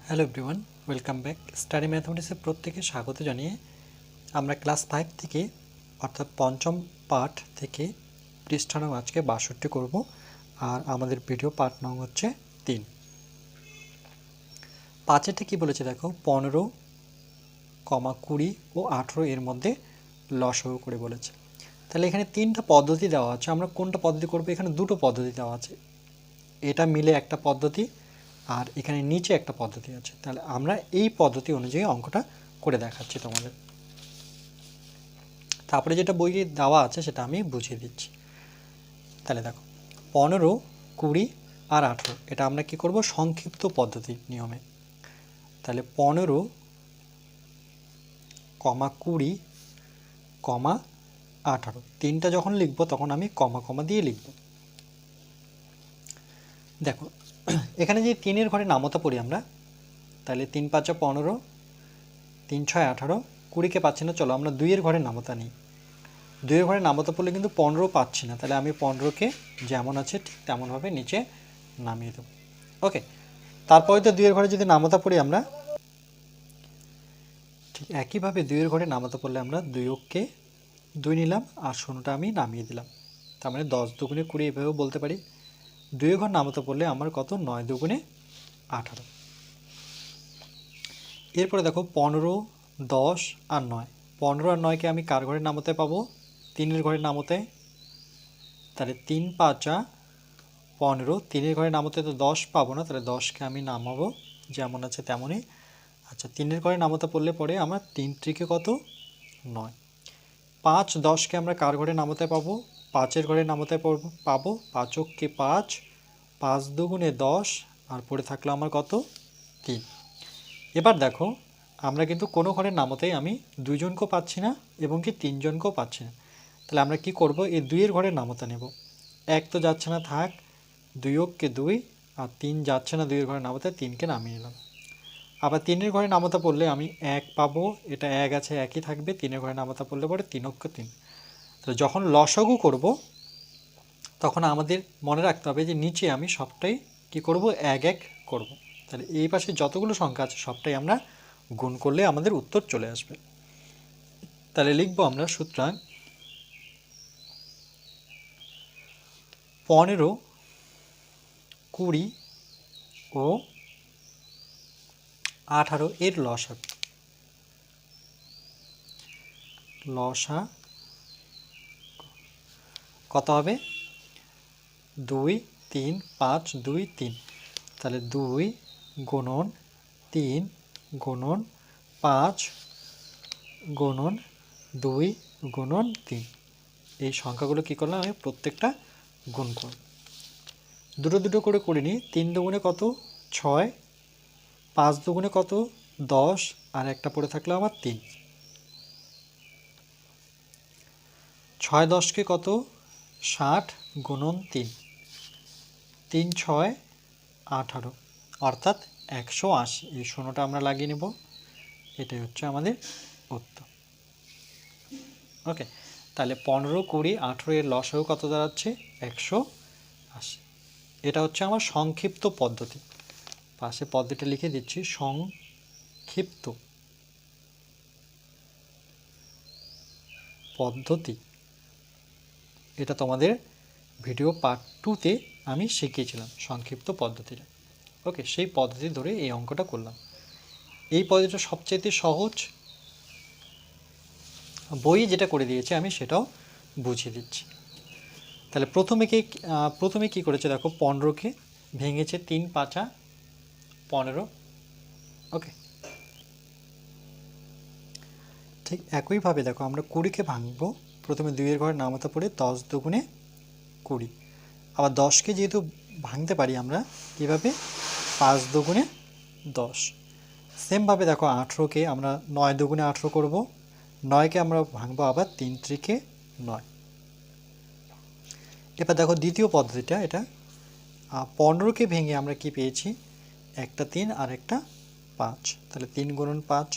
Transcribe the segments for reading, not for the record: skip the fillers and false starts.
Hello everyone, welcome back. Study ম্যাথমেটিক্সের প্রত্যেকে স্বাগত জানিয়ে আমরা ক্লাস 5 থেকে অর্থাৎ পঞ্চম পাঠ থেকে পৃষ্ঠা নং আজকে 62 করব। আর আমাদের ভিডিও পার্ট নং হচ্ছে 3। 5এরটা কী বলেছে দেখো, 15, 20 ও 18 এর মধ্যে লসাগু করে বলেছে। তাহলে এখানে তিনটা পদ্ধতি দেওয়া আছে, আমরা কোনটা পদ্ধতি করব? এখানে দুটো পদ্ধতি দেওয়া আছে, এটা মিলে একটা পদ্ধতি আর এখানে নিচে একটা পদ্ধতি আছে। তাহলে আমরা এই পদ্ধতি অনুযায়ী অঙ্কটা করে দেখাচ্ছি তোমাদের। তারপরে যেটা বইয়ে দেওয়া আছে সেটা আমি বুঝিয়ে দিচ্ছি। তাহলে দেখো, 15, 20 আর 18 এটা আমরা কি করব? সংক্ষিপ্ত পদ্ধতি নিয়মে। তাহলে 15, 20, 18 তিনটা যখন লিখব তখন আমি কমা কমা দিয়ে লিখব। দেখো এখানে যে 3-এর ঘরে নামতা পড়ি আমরা, তাহলে 3 5 15, 3 6 18, 20কে পাচ্ছি না, চলো আমরা 2-এর ঘরে নামতা নিই। 2-এর ঘরে নামতা পড়লে কিন্তু 15 পাচ্ছি না, তাহলে আমি 15কে যেমন আছে ঠিক তেমনভাবে নিচে নামিয়ে দেব। ওকে, তারপরে তো 2-এর ঘরে যদি নামতা পড়ি আমরা, ঠিক একইভাবে 2-এর ঘরে নামতা পড়লে আমরা 2কে 2 নিলাম আর 0টা আমি নামিয়ে দিলাম। তার মানে 10 দুগুণে 20 এভাবেও বলতে পারি। 2-এর ঘর নামতা পড়লে আমার কত? 9 দুগুণে 18। এরপরে দেখো 15, 10 আর 9, 15 আর 9কে আমি কার ঘরে নামতে পাবো? 3-এর ঘরে নামতে। তাহলে 3 5 15, 3-এর ঘরে নামতে তো 10 পাবো না, তাহলে 10কে আমি নামাবো যেমন আছে তেমনই। আচ্ছা, 3-এর ঘরে নামতে পড়লে পরে আমার 3 ত্রিকে কত? 9। 5 10কে আমরা কার ঘরে নামতে পাবো? 5-এর ঘরে নামতে পাবো। 5 কে 5, 5 দুগুণে 10 আর পড়ে থাকলো আমার কত? 3। এবার দেখো আমরা কিন্তু কোনো ঘরে নামতেই আমি 2 জনকেও পাচ্ছি না এবং কি 3 জনকেও পাচ্ছি না। তাহলে আমরা কি করব? এই 2-এর ঘরে নামতা নেব। 1 তো যাচ্ছে না, থাক। 2 কে 2 আর 3 যাচ্ছে না 2-এর ঘরে নামতে, 3কে নামিয়ে নিলাম। আবার 3-এর ঘরে নামতা পড়লে আমি 1 পাবো, এটা 1 আছে, একই থাকবে। 3-এর ঘরে নামতা পড়লে পরে 3 কে 3। তাহলে যখন লসাগু করব তখন আমাদের মনে রাখতে হবে যে নিচে আমি সবটাই কি করব? 1 1 করব। তাহলে এই পাশে যতগুলো সংখ্যা আছে সবটাই আমরা গুণ করলে আমাদের উত্তর চলে আসবে। তাহলে লিখব আমরা, সুতরাং 15, 20 ও 18 এর লসা কত হবে? 2 3 5 2 3। তাহলে 2 গুণন 3 গুণন 5 গুণন 2 গুণন 3। এই সংখ্যাগুলো কী করলাম? আমি প্রত্যেকটা গুণ করব। দুটো দুটো করে করে নিই। 3 দুগুণে কত? 6, 5 দুগুণে কত? 10 আর একটা পড়ে থাকলো আমার 3। 6 10কে কত? 60 গুণন 3, 3 6 18 অর্থাৎ 180। এই 0টা আমরা লাগিয়ে নেব, এটাই হচ্ছে আমাদের উত্তর। ওকে, তাহলে 15, 20, 18 এর লসাগু কত দাঁড়াচ্ছে? 180। এটা হচ্ছে আমার সংক্ষিপ্ত পদ্ধতি। পাশে পদ্ধতিটা লিখে দিচ্ছি, সংক্ষিপ্ত পদ্ধতি। এটা তোমাদের ভিডিও পার্ট 2-তে আমি শিখিয়েছিলাম সংক্ষিপ্ত পদ্ধতিটা। ওকে, সেই পদ্ধতি ধরে এই অঙ্কটা করলাম। এই পদ্ধতিটা সবচেয়ে সহজ, বই যেটা করে দিয়েছে আমি সেটাও বুঝিয়ে দিচ্ছি। তাহলে প্রথমে কি করেছে দেখো, 15কে ভেঙেছে 3 5 15। ওকে, ঠিক একইভাবে দেখো আমরা 20কে ভাঙবো। প্রথমে 2-এর ঘরে নামতা পড়ে 10 দুগুণে 20। আবার 10কে যেহেতু ভাঙতে পারি আমরা কীভাবে? 5 দুগুণে 10। সেমভাবে দেখো 18কে আমরা 9 দুগুণে 18 করব। 9কে আমরা ভাঙবো আবার 3 ত্রিকে 9। এবার দেখো দ্বিতীয় পদ্ধতিটা, এটা 15কে ভেঙে আমরা কি পেয়েছি? একটা 3 আর একটা 5, তাহলে 3 গুণন 5।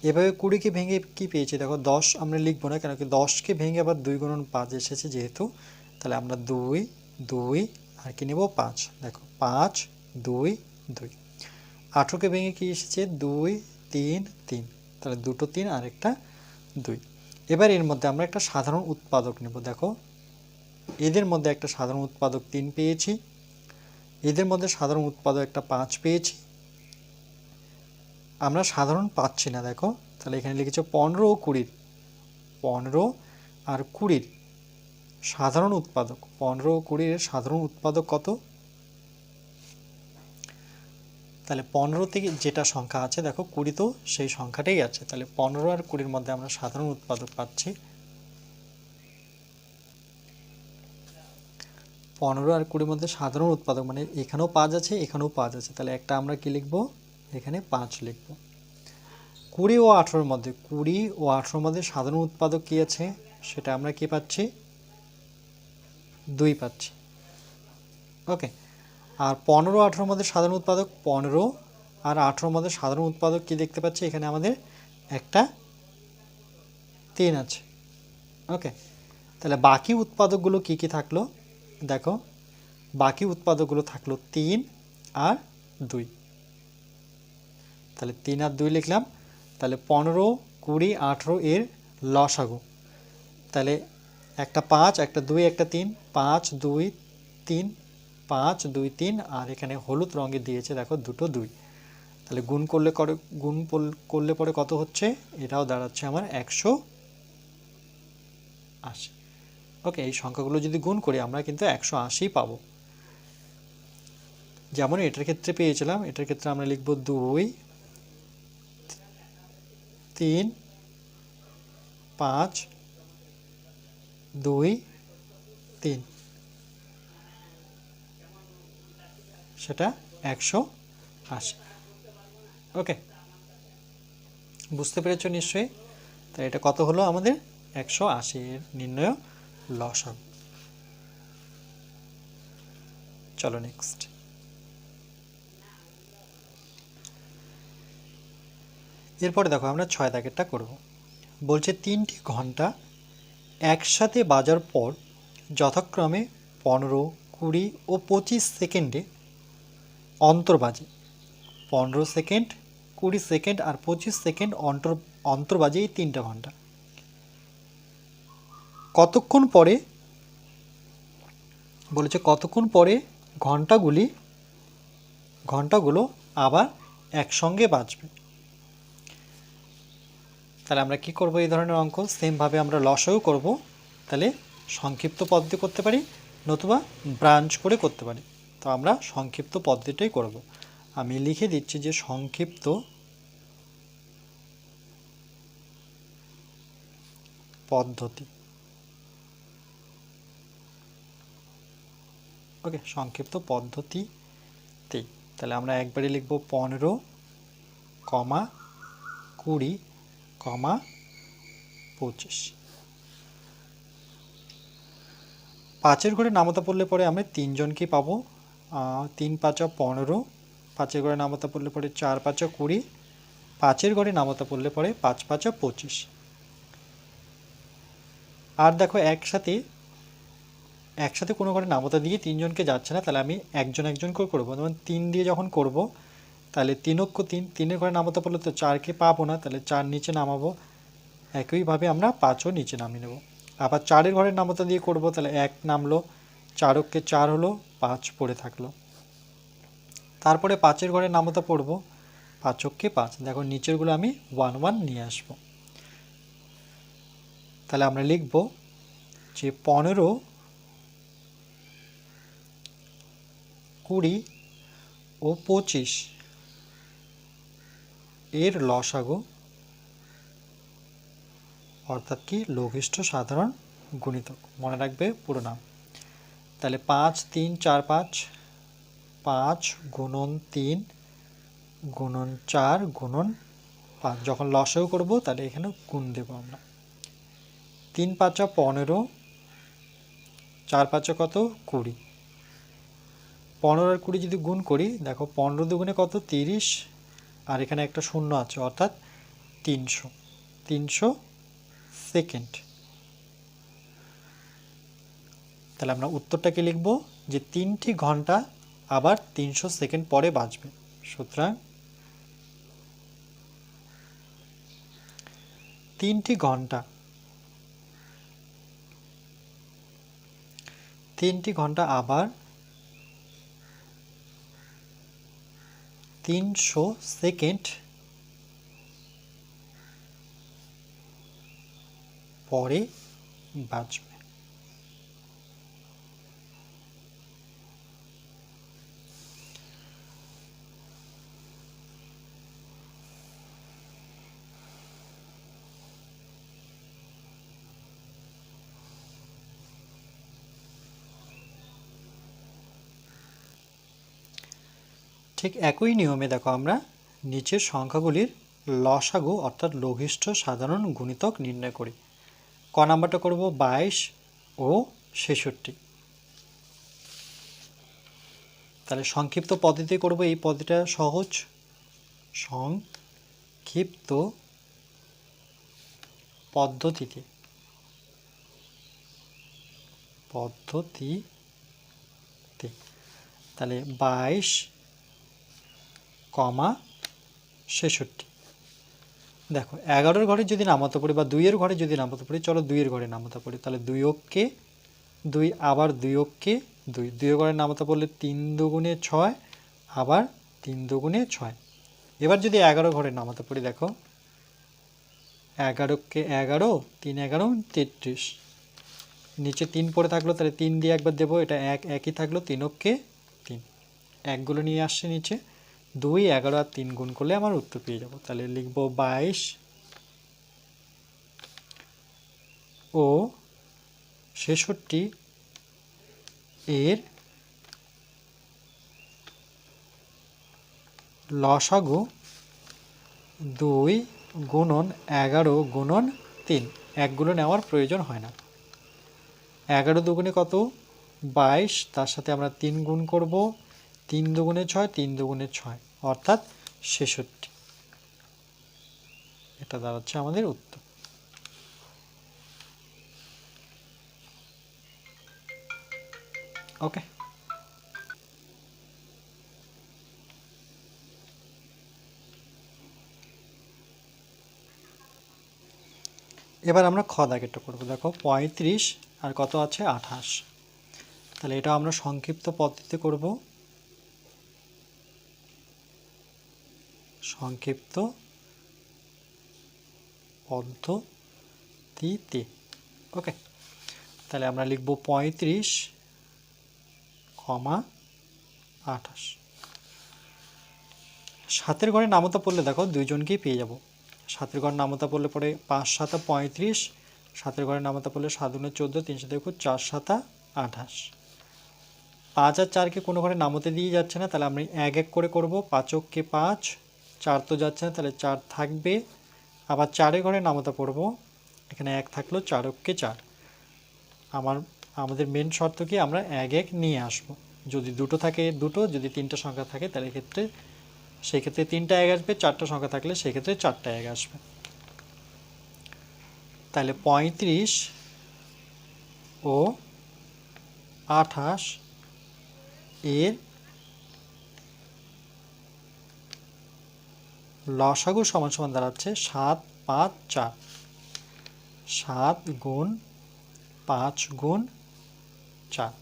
এভাবে 20কে ভেঙে কি পেয়েছি দেখো, 10 আমরা লিখবো না, কেন কি 10কে ভেঙে আবার 2 গুণন 5 এসেছে যেহেতু, তাহলে আমরা 2 2 আর কি নেব? 5। দেখো 5 2 2। 18কে ভেঙে কি এসেছে 2 3 3, তাহলে দুটো 3 আর একটা 2। এবার এর মধ্যে আমরা একটা সাধারণ উৎপাদক নেব। দেখো এদের মধ্যে একটা সাধারণ উৎপাদক 3 পেয়েছি, এদের মধ্যে সাধারণ উৎপাদক একটা 5 পেয়েছি, আমরা সাধারণ পাচ্ছি না। দেখো তাহলে এখানে লিখেছে 15 ও 20, 15 আর 20 সাধারণ উৎপাদক, 15 ও 20 এর সাধারণ উৎপাদক কত? তাহলে 15 থেকে যেটা সংখ্যা আছে, দেখো 20 তো সেই সংখ্যাটাই আছে, তাহলে 15 আর 20 মধ্যে আমরা সাধারণ উৎপাদক পাচ্ছি 15 আর 20 মধ্যে সাধারণ উৎপাদক মানে এখানেও 5 আছে এখানেও 5 আছে, তাহলে একটা আমরা কি লিখব? এখানে 5 লিখব। 20 ও 18 এর মধ্যে, 20 ও 18 এর মধ্যে সাধারণ উৎপাদক কি আছে সেটা আমরা কি পাচ্ছি? 2 পাচ্ছি। ওকে, আর 15 18 এর মধ্যে সাধারণ উৎপাদক, 15 আর 18 এর মধ্যে সাধারণ উৎপাদক কি দেখতে পাচ্ছি? এখানে আমাদের একটা 3 আছে। ওকে, তাহলে বাকি উৎপাদকগুলো কি কি থাকলো? দেখো বাকি উৎপাদকগুলো থাকলো 3 আর 2, তাহলে 3 আর 2 লিখলাম। তাহলে 15 20 18 এর লসাগু, তাহলে একটা 5 একটা 2 একটা 3, 5 2 3, 5 2 3, আর এখানে হলুদ রঙে দিয়েছে দেখো দুটো 2, তাহলে গুণ করলে পরে কত হচ্ছে? এটাও দাঁড়াচ্ছে আমার 180। ওকে, এই সংখ্যাগুলো যদি গুণ করি আমরা কিন্তু 180 পাবো। যেমন এটার ক্ষেত্রে পেয়েছিলাম, এটার ক্ষেত্রে আমরা লিখব 2 3 5 2 3, সেটা 180। ওকে, বুঝতে পেরেছো নিশ্চয়ই? তাই এটা কত হলো আমাদের? 180 এর নির্ণয় লসাগু। চলো নেক্সট। এরপরে দেখো আমরা 6 দাগেরটা করব। বলছে 3টি ঘন্টা একসাথে বাজার পর যথাক্রমে 15 20 ও 25 সেকেন্ডে অন্তর বাজে। 15 সেকেন্ড 20 সেকেন্ড আর 25 সেকেন্ড অন্তর বাজে এই 3টা ঘন্টা। কতক্ষণ পরে বলেছে কতক্ষণ পরে ঘন্টাগুলো আবার একসঙ্গে বাজবে। তাহলে আমরা কি করব? এই ধরনের অঙ্ক সেমভাবে আমরা লসাগু করব, তাহলে সংক্ষিপ্ত পদ্ধতি করতে পারি নতুবা ব্রাঞ্চ করে করতে পারি। তো আমরা সংক্ষিপ্ত পদ্ধতিটাই করব। আমি লিখে দিচ্ছি যে সংক্ষিপ্ত পদ্ধতি। ওকে, সংক্ষিপ্ত পদ্ধতিতে তাহলে আমরা একবারে লিখব 15, 20, 25। 5-এর ঘরে নামতা পড়লে পরে আমরা 3 জনকে পাবো। 3 5 15, 5-এর ঘরে নামতা পড়লে পরে 4 5 20, 5-এর ঘরে নামতা পড়লে পরে 5 5 25। আর দেখো একসাথে কোনো ঘরে নামতা দিয়ে 3 জনকে যাচ্ছে না, তাহলে আমি একজন করে করবো। যেমন 3 দিয়ে যখন করব তাহলে 3 অক্ষ 3, 3-এর ঘরে নামতা পড়লে তো 4কে পাবো না, তাহলে 4 নিচে নামাবো। একইভাবে আমরা 5ও নিচে নামিয়ে নেব। আবার 4-এর ঘরের নামতা দিয়ে করব, তাহলে 1 নামলো, 4 অক্ষে 4 হলো, 5 পড়ে থাকলো। তারপরে 5-এর ঘরে নামতা পড়ব, 5 অক্ষে 5, দেখো নিচেরগুলো আমি 1 1 নিয়ে আসবো। তাহলে আমরা লিখব যে 15 20 ও 25 এর লসাগু, অর্থাৎ কি লঘিষ্ঠ সাধারণ গুণিতক। মনে রাখবে পুরো নাম। তাহলে 5 3 4 5, 5 গুণন 3 গুণন 4 গুণন 5, যখন লসাগু করব তাহলে এখানে গুণ দেব আমরা। 3 5 15, 4 5 কত 20, 15 আর 20 যদি গুণ করি, দেখো 15 দুগুণে কত 30, আর এখানে একটা শূন্য আছে অর্থাৎ 300 সেকেন্ড। তাহলে আমরা উত্তরটাকে লিখব যে 3টি ঘন্টা আবার 300 সেকেন্ড পরে বাজবে। সুতরাং 3টি ঘন্টা, 3টি ঘন্টা আবার 300 সেকেন্ড পরে বাজবে। ঠিক একই নিয়মে দেখো আমরা নিচের সংখ্যাগুলির লসাগু অর্থাৎ লঘিষ্ঠ সাধারণ গুণিতক নির্ণয় করি। ক নাম্বারটা করব 22 ও 66। তাহলে সংক্ষিপ্ত পদ্ধতি করব, এই পদ্ধতিটা সহজ। সংক্ষিপ্ত পদ্ধতিতে তাহলে 22, 66। দেখো 11-এর ঘরে যদি নামাতে পড়ি বা 2-এর ঘরে যদি নামাতে পড়ি, চলো 2-এর ঘরে নামাতে পড়ি। তাহলে 2 অক্ষে 2, আবার 2 অক্ষে 2, 2-এর ঘরে নামাতে পড়লে 3 দুগুণে 6, আবার 3 দুগুণে 6। এবার যদি 11 ঘরে নামাতে পড়ি, দেখো 11কে 11, 3 11 33, নিচে 3 পড়ে থাকলো, তাহলে 3 দিয়ে একবার দেবো, এটা একই থাকলো, 3 অক্ষে 3, একগুলো নিয়ে আসছে নিচে, 2, 11 আর 3 গুণ করলে আমার উত্তর পেয়ে যাব। তাহলে লিখব 22 ও 66 এর লসাগু 2 গুণন 11 গুণন 3, একগুলো নেওয়ার প্রয়োজন হয় না। 11 দুগুণে কত? 22, তার সাথে আমরা 3 গুণ করব, 3 দুগুণে 6, 3 দুগুণে 6, অর্থাৎ 66। এটা দাঁড়াচ্ছে আমাদের উত্তর। ওকে, এবার আমরা খ দাগেরটা করব। দেখো 35 আর কত আছে? 28। তাহলে এটা আমরা সংক্ষিপ্ত পদ্ধতিতে করব, সংক্ষিপ্ত পদ্ধতিতে। ওকে, তাহলে আমরা লিখব 35, 28। 7-এর ঘরে নামতা পড়লে দেখো দুইজনকেই পেয়ে যাব। 7-এর ঘরে নামতা পড়লে পরে 5 7 35, 7-এর ঘরে নামতা পড়লে 7 গুণে 14, 3 7 4 7 28। 5 আর 4কে কোনো ঘরে নামতে দিয়ে যাচ্ছে না, তাহলে আমি এক এক করে করব। 5 অক্ষে 5, 4 তো যাচ্ছে না, তাহলে 4 থাকবে। আবার 4-এর ঘরে নামতা পড়ব, এখানে 1 থাকলো, 4 অক্ষে 4। আমাদের মেন শর্ত কি? আমরা এক এক নিয়ে আসব। যদি দুটো থাকে দুটো, যদি 3টা সংখ্যা থাকে তাহলে সেক্ষেত্রে 3টা এক আসবে, 4টা সংখ্যা থাকলে সেক্ষেত্রে 4টা এক আসবে। তাহলে 35 ও 28 এর লসাগু সমান সমান দাঁড়াচ্ছে 7 5 4। 7 গুণ 5 গুণ 4।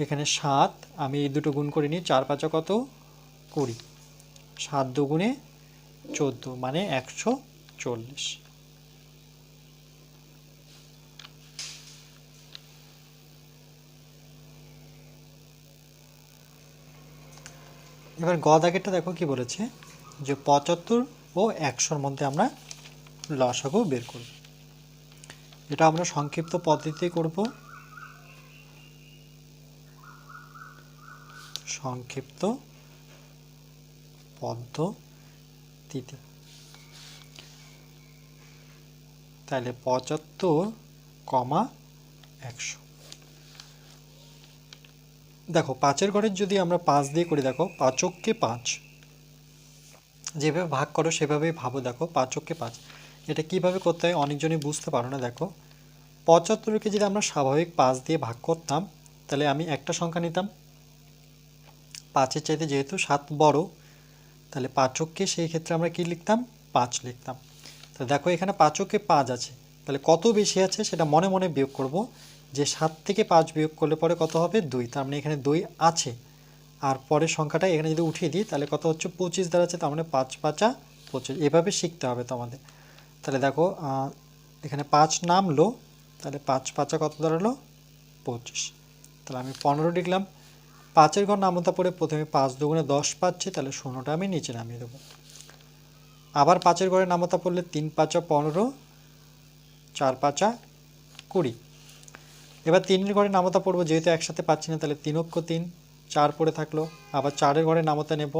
এখানে 7 আমি এই দুটো গুণ করে নিই, 4 5 কত? 20, 7 দুগুণে 14 মানে 140। এবার গ দাগেরটা দেখো কি বলেছে, যে 75 ও 100-র মধ্যে আমরা লসাগু বের করব। এটা আমরা সংক্ষিপ্ত পদ্ধতিতে করব, সংক্ষিপ্ত পদ্ধতিতে। তাহলে 75, 100। দেখো 5-এর ঘরের যদি আমরা 5 দিয়ে করি, দেখো 5 অক্ষে 5, যেভাবে ভাগ করো সেভাবেই ভাবো। দেখো 5 অক্ষে 5, এটা কিভাবে করতে হয় অনেকজনই বুঝতে পারো না। দেখো 75কে যদি আমরা স্বাভাবিক 5 দিয়ে ভাগ করতাম, তাহলে আমি একটা সংখ্যা নিতাম, 5-এর চাইতে যেহেতু 7 বড়, তাহলে 5 অক্ষে সেই ক্ষেত্রে আমরা কি লিখতাম? 5 লিখতাম। তো দেখো এখানে 5কে 5 আছে, তাহলে কত বেশি আছে সেটা মনে মনে বিয়োগ করব, যে 7 থেকে 5 বিয়োগ করলে পরে কত হবে 2, তার মানে এখানে 2 আছে, আর পরের সংখ্যাটা এখানে যদি উঠিয়ে দিই তাহলে কত হচ্ছে 25 দাঁড়াচ্ছে, তার মানে 5 5 25। এভাবে শিখতে হবে তোমাদের। তাহলে দেখো এখানে 5 নামলো, তাহলে 5 5 কত দাঁড়ালো 25। তাহলে আমি 15 লিখলাম। 5-এর ঘর নামতা পড়ে প্রথমে 5 দুগুণে 10 পাচ্ছি, তাহলে 0টা আমি নিচে নামিয়ে দেবো। আবার 5-এর ঘরে নামতা পড়লে 3 5 15, 4 5 20। এবার 3-এর ঘরে নামতা পড়বো, যেহেতু একসাথে পাচ্ছি না তাহলে 3 অক্ষ 3, 4 পড়ে থাকলো। আবার 4-এর ঘরে নামতা নেব,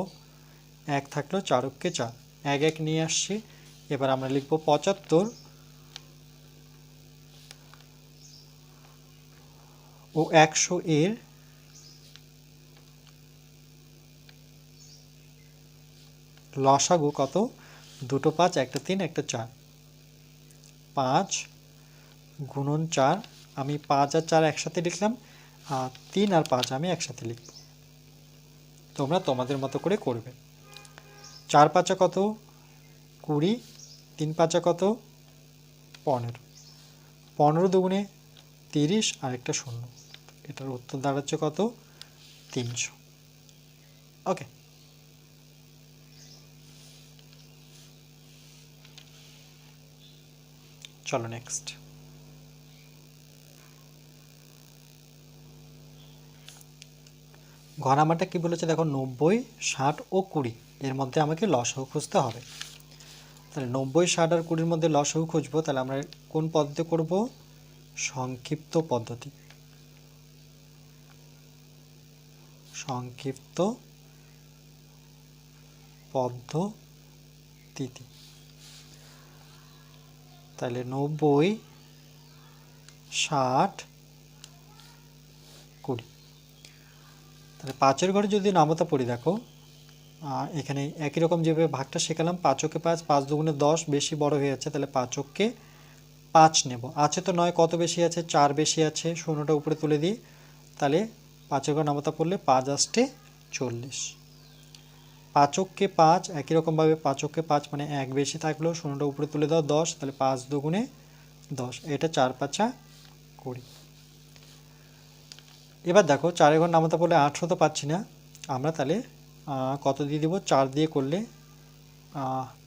1 থাকলো, 4 অক্ষে 4, 1 1 নিয়ে আসছি। এবার আমরা লিখবো 75 ও 100 এর লসাগু কত, 2টো 5, একটা 3, একটা 4। 5 গুণন 4, আমি 5 আর 4 একসাথে লিখলাম, আর 3 আর 5 আমি একসাথে লিখব। তোমরা তোমাদের মতো করে করবে। 4 5 কত 20, 3 5 কত 15, 15 দুগুণে 30 আর একটা 0, এটার উত্তর দাঁড়াচ্ছে কত 300। ওকে, চলো নেক্সট। ঘ নাম্বারটা কি বলেছে দেখো, 90 60 ও 20 এর মধ্যে আমাকে লসাগু খুঁজতে হবে। তাহলে 90 60 আর 20-র মধ্যে লসাগু খুঁজবো, তাহলে আমরা কোন পদ্ধতি করব, সংক্ষিপ্ত পদ্ধতি। সংক্ষিপ্ত পদ্ধতি। তাহলে 90 60 20। তাহলে 5-এর ঘরে যদি নামতা পড়ি দেখো, এখানে একই রকম যেভাবে ভাগটা শেখালাম, 5কে 5, 5 দুগুণে 10, বেশি বড় হয়ে যাচ্ছে, তাহলে 5কে 5 নেব। আছে তো 9, কত বেশি আছে 4 বেশি আছে, 0টা উপরে তুলে দিই, তাহলে 5-এর ঘর নামতা পড়লে 5 আসতে 40। 5কে 5, একই রকমভাবে 5কে 5 মানে 1 বেশি থাকলো, 0টা উপরে তুলে দাও 10, তাহলে 5 দুগুণে 10, এটা 4 5 20। এবার দেখো 4-এর ঘর নামতা পড়লে 18 তো পাচ্ছি না, আমরা তাহলে কত দিয়ে দেবো, 4 দিয়ে করলে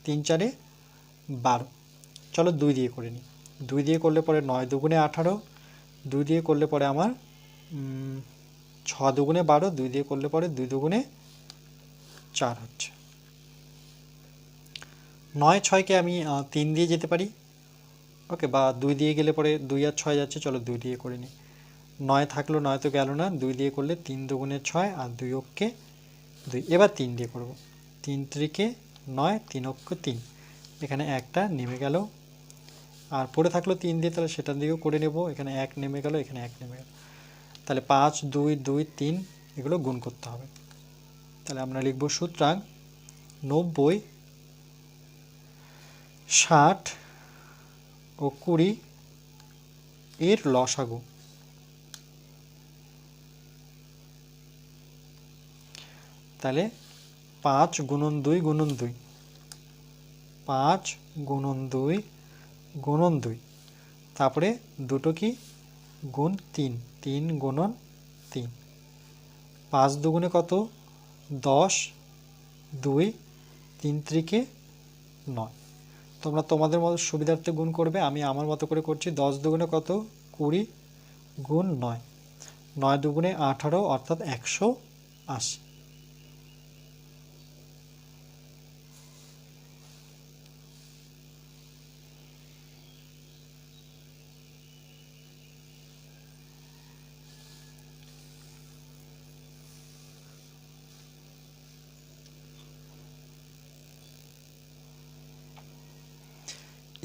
3 4 12। চলো 2 দিয়ে করে নিই। 2 দিয়ে করলে পরে 9 দুগুণে 18, 2 দিয়ে করলে পরে আমার 6 দুগুণে 12, 2 দিয়ে করলে পরে 2 দুগুণে 4 হচ্ছে। 9 6কে আমি 3 দিয়ে যেতে পারি, ওকে, বা 2 দিয়ে গেলে পরে 2 আর 6 যাচ্ছে, চলো 2 দিয়ে করে নিই। 9 থাকলো, 9 তো গেল না, 2 দিয়ে করলে 3 দুগুণে 6 আর 2 অক্ষে 2। এবার 3 দিয়ে করব, 3 3কে 9, 3 অক্ষ 3, এখানে একটা নেমে গেল, আর পড়ে থাকলো 3 দিয়ে, তাহলে সেটা দিয়েও করে নেব, এখানে 1 নেমে গেল, এখানে 1 নেমে গেল, তাহলে 5 2 2 3 এগুলো গুণ করতে হবে। তাহলে আমরা লিখব সুতরাং 90 60 ও 20 এর লসাগু। তাহলে 5 গুণন 2 গুণন 2, 5 গুণন 2 গুণন 2, তারপরে দুটো কি গুণ 3, 3 গুণন 3, 5 দুগুণে কত 10, 2 3 3কে 9। তোমরা তোমাদের মতো সুবিধার্থে গুণ করবে, আমি আমার মতো করে করছি। 10 দুগুণে কত 20 গুণ 9, 9 দুগুণে 18, অর্থাৎ 180।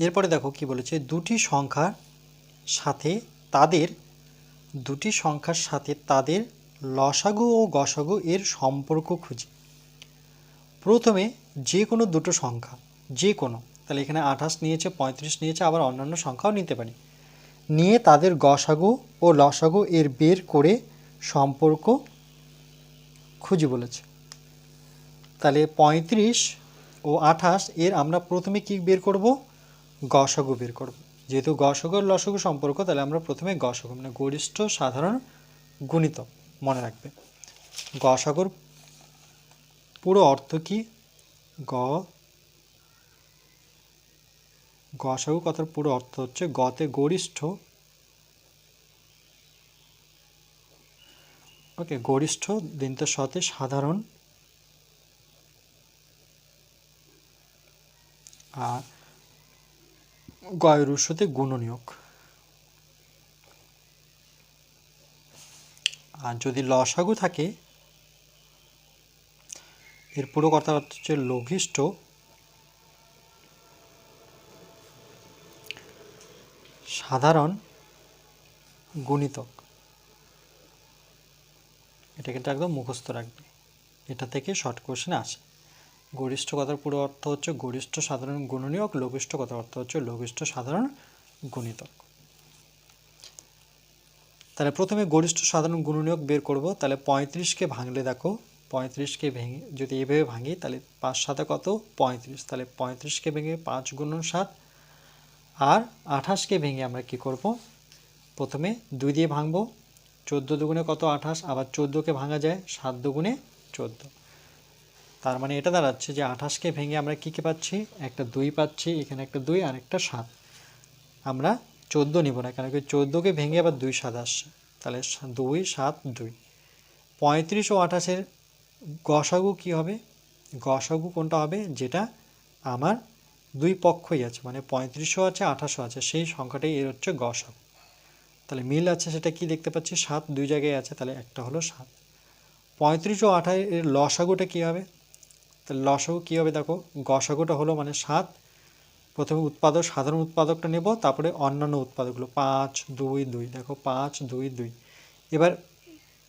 এরপরে দেখো কি বলেছে, দুটি সংখ্যার সাথে তাদের লসাগু ও গসাগু এর সম্পর্ক খুঁজি। প্রথমে যে কোনো দুটো সংখ্যা, যে কোনো, তাহলে এখানে 28 নিয়েছে, 35 নিয়েছে, আবার অন্যান্য সংখ্যাও নিতে পারি, নিয়ে তাদের গসাগু ও লসাগু এর বের করে সম্পর্ক খুঁজি বলেছে। তাহলে 35 ও 28 এর আমরা প্রথমে কি বের করব, গসাগু বের করব। যেহেতু গসাগু আর লসাগু সম্পর্ক, তাহলে আমরা প্রথমে গসাগু মানে গরিষ্ঠ সাধারণ গুণিতক মনে রাখবে। গসাগুর পুরো অর্থ কি, গসাগু কথার পুরো অর্থ হচ্ছে গতে গরিষ্ঠ, ওকে, গরিষ্ঠ দিনটার সাথে সাধারণ, আর গয়ের সাথে গুণনীয়ক। আর যদি লসাগু থাকে, এর পুরো কথা হচ্ছে লঘিষ্ঠ সাধারণ গুণিতক। এটা কিন্তু একদম মুখস্থ রাখবে, এটা থেকে শর্ট কোশ্চেন আসে। গরিষ্ঠ কথার পুরো অর্থ হচ্ছে গরিষ্ঠ সাধারণ গুণনীয়ক, লঘিষ্ঠ কথার অর্থ হচ্ছে লঘিষ্ঠ সাধারণ গুণিতক। তাহলে প্রথমে গরিষ্ঠ সাধারণ গুণনীয়ক বের করব। তাহলে 35কে ভাঙলে দেখো, 35কে ভেঙে যদি এভাবে ভাঙি তাহলে 5 7 কত 35, তাহলে 35কে ভেঙে 5 গুণন 7, আর 28কে ভেঙে আমরা কি করব, প্রথমে 2 দিয়ে ভাঙবো, 14 দুগুণে কত 28, আবার 14কে ভাঙা যায় 7 দুগুণে 14। তার মানে এটা দাঁড়াচ্ছে যে 28কে ভেঙে আমরা কী কী পাচ্ছি, একটা 2 পাচ্ছি, এখানে একটা 2 আর একটা 7। আমরা 14 নিব না, কারণ কি 14কে ভেঙে আবার 2 7 আসছে, তাহলে 2 7 2। 35 ও 28-এর গসাগু কী হবে, গসাগু কোনটা হবে, যেটা আমার দুই পক্ষই আছে, মানে 35ও আছে 28ও আছে, সেই সংখ্যাটাই এর হচ্ছে গসাগু। তাহলে মিল আছে, সেটা কি দেখতে পাচ্ছি, 7 দুই জায়গায় আছে, তাহলে একটা হলো 7। 35 ও 28 এর লসাগুটা কী হবে, তাহলে লসাগু কী হবে দেখো, গসাগুটা হলো মানে 7, প্রথমে উৎপাদক সাধারণ উৎপাদকটা নেব, তারপরে অন্যান্য উৎপাদকগুলো 5 2 2, দেখো 5 2 2। এবার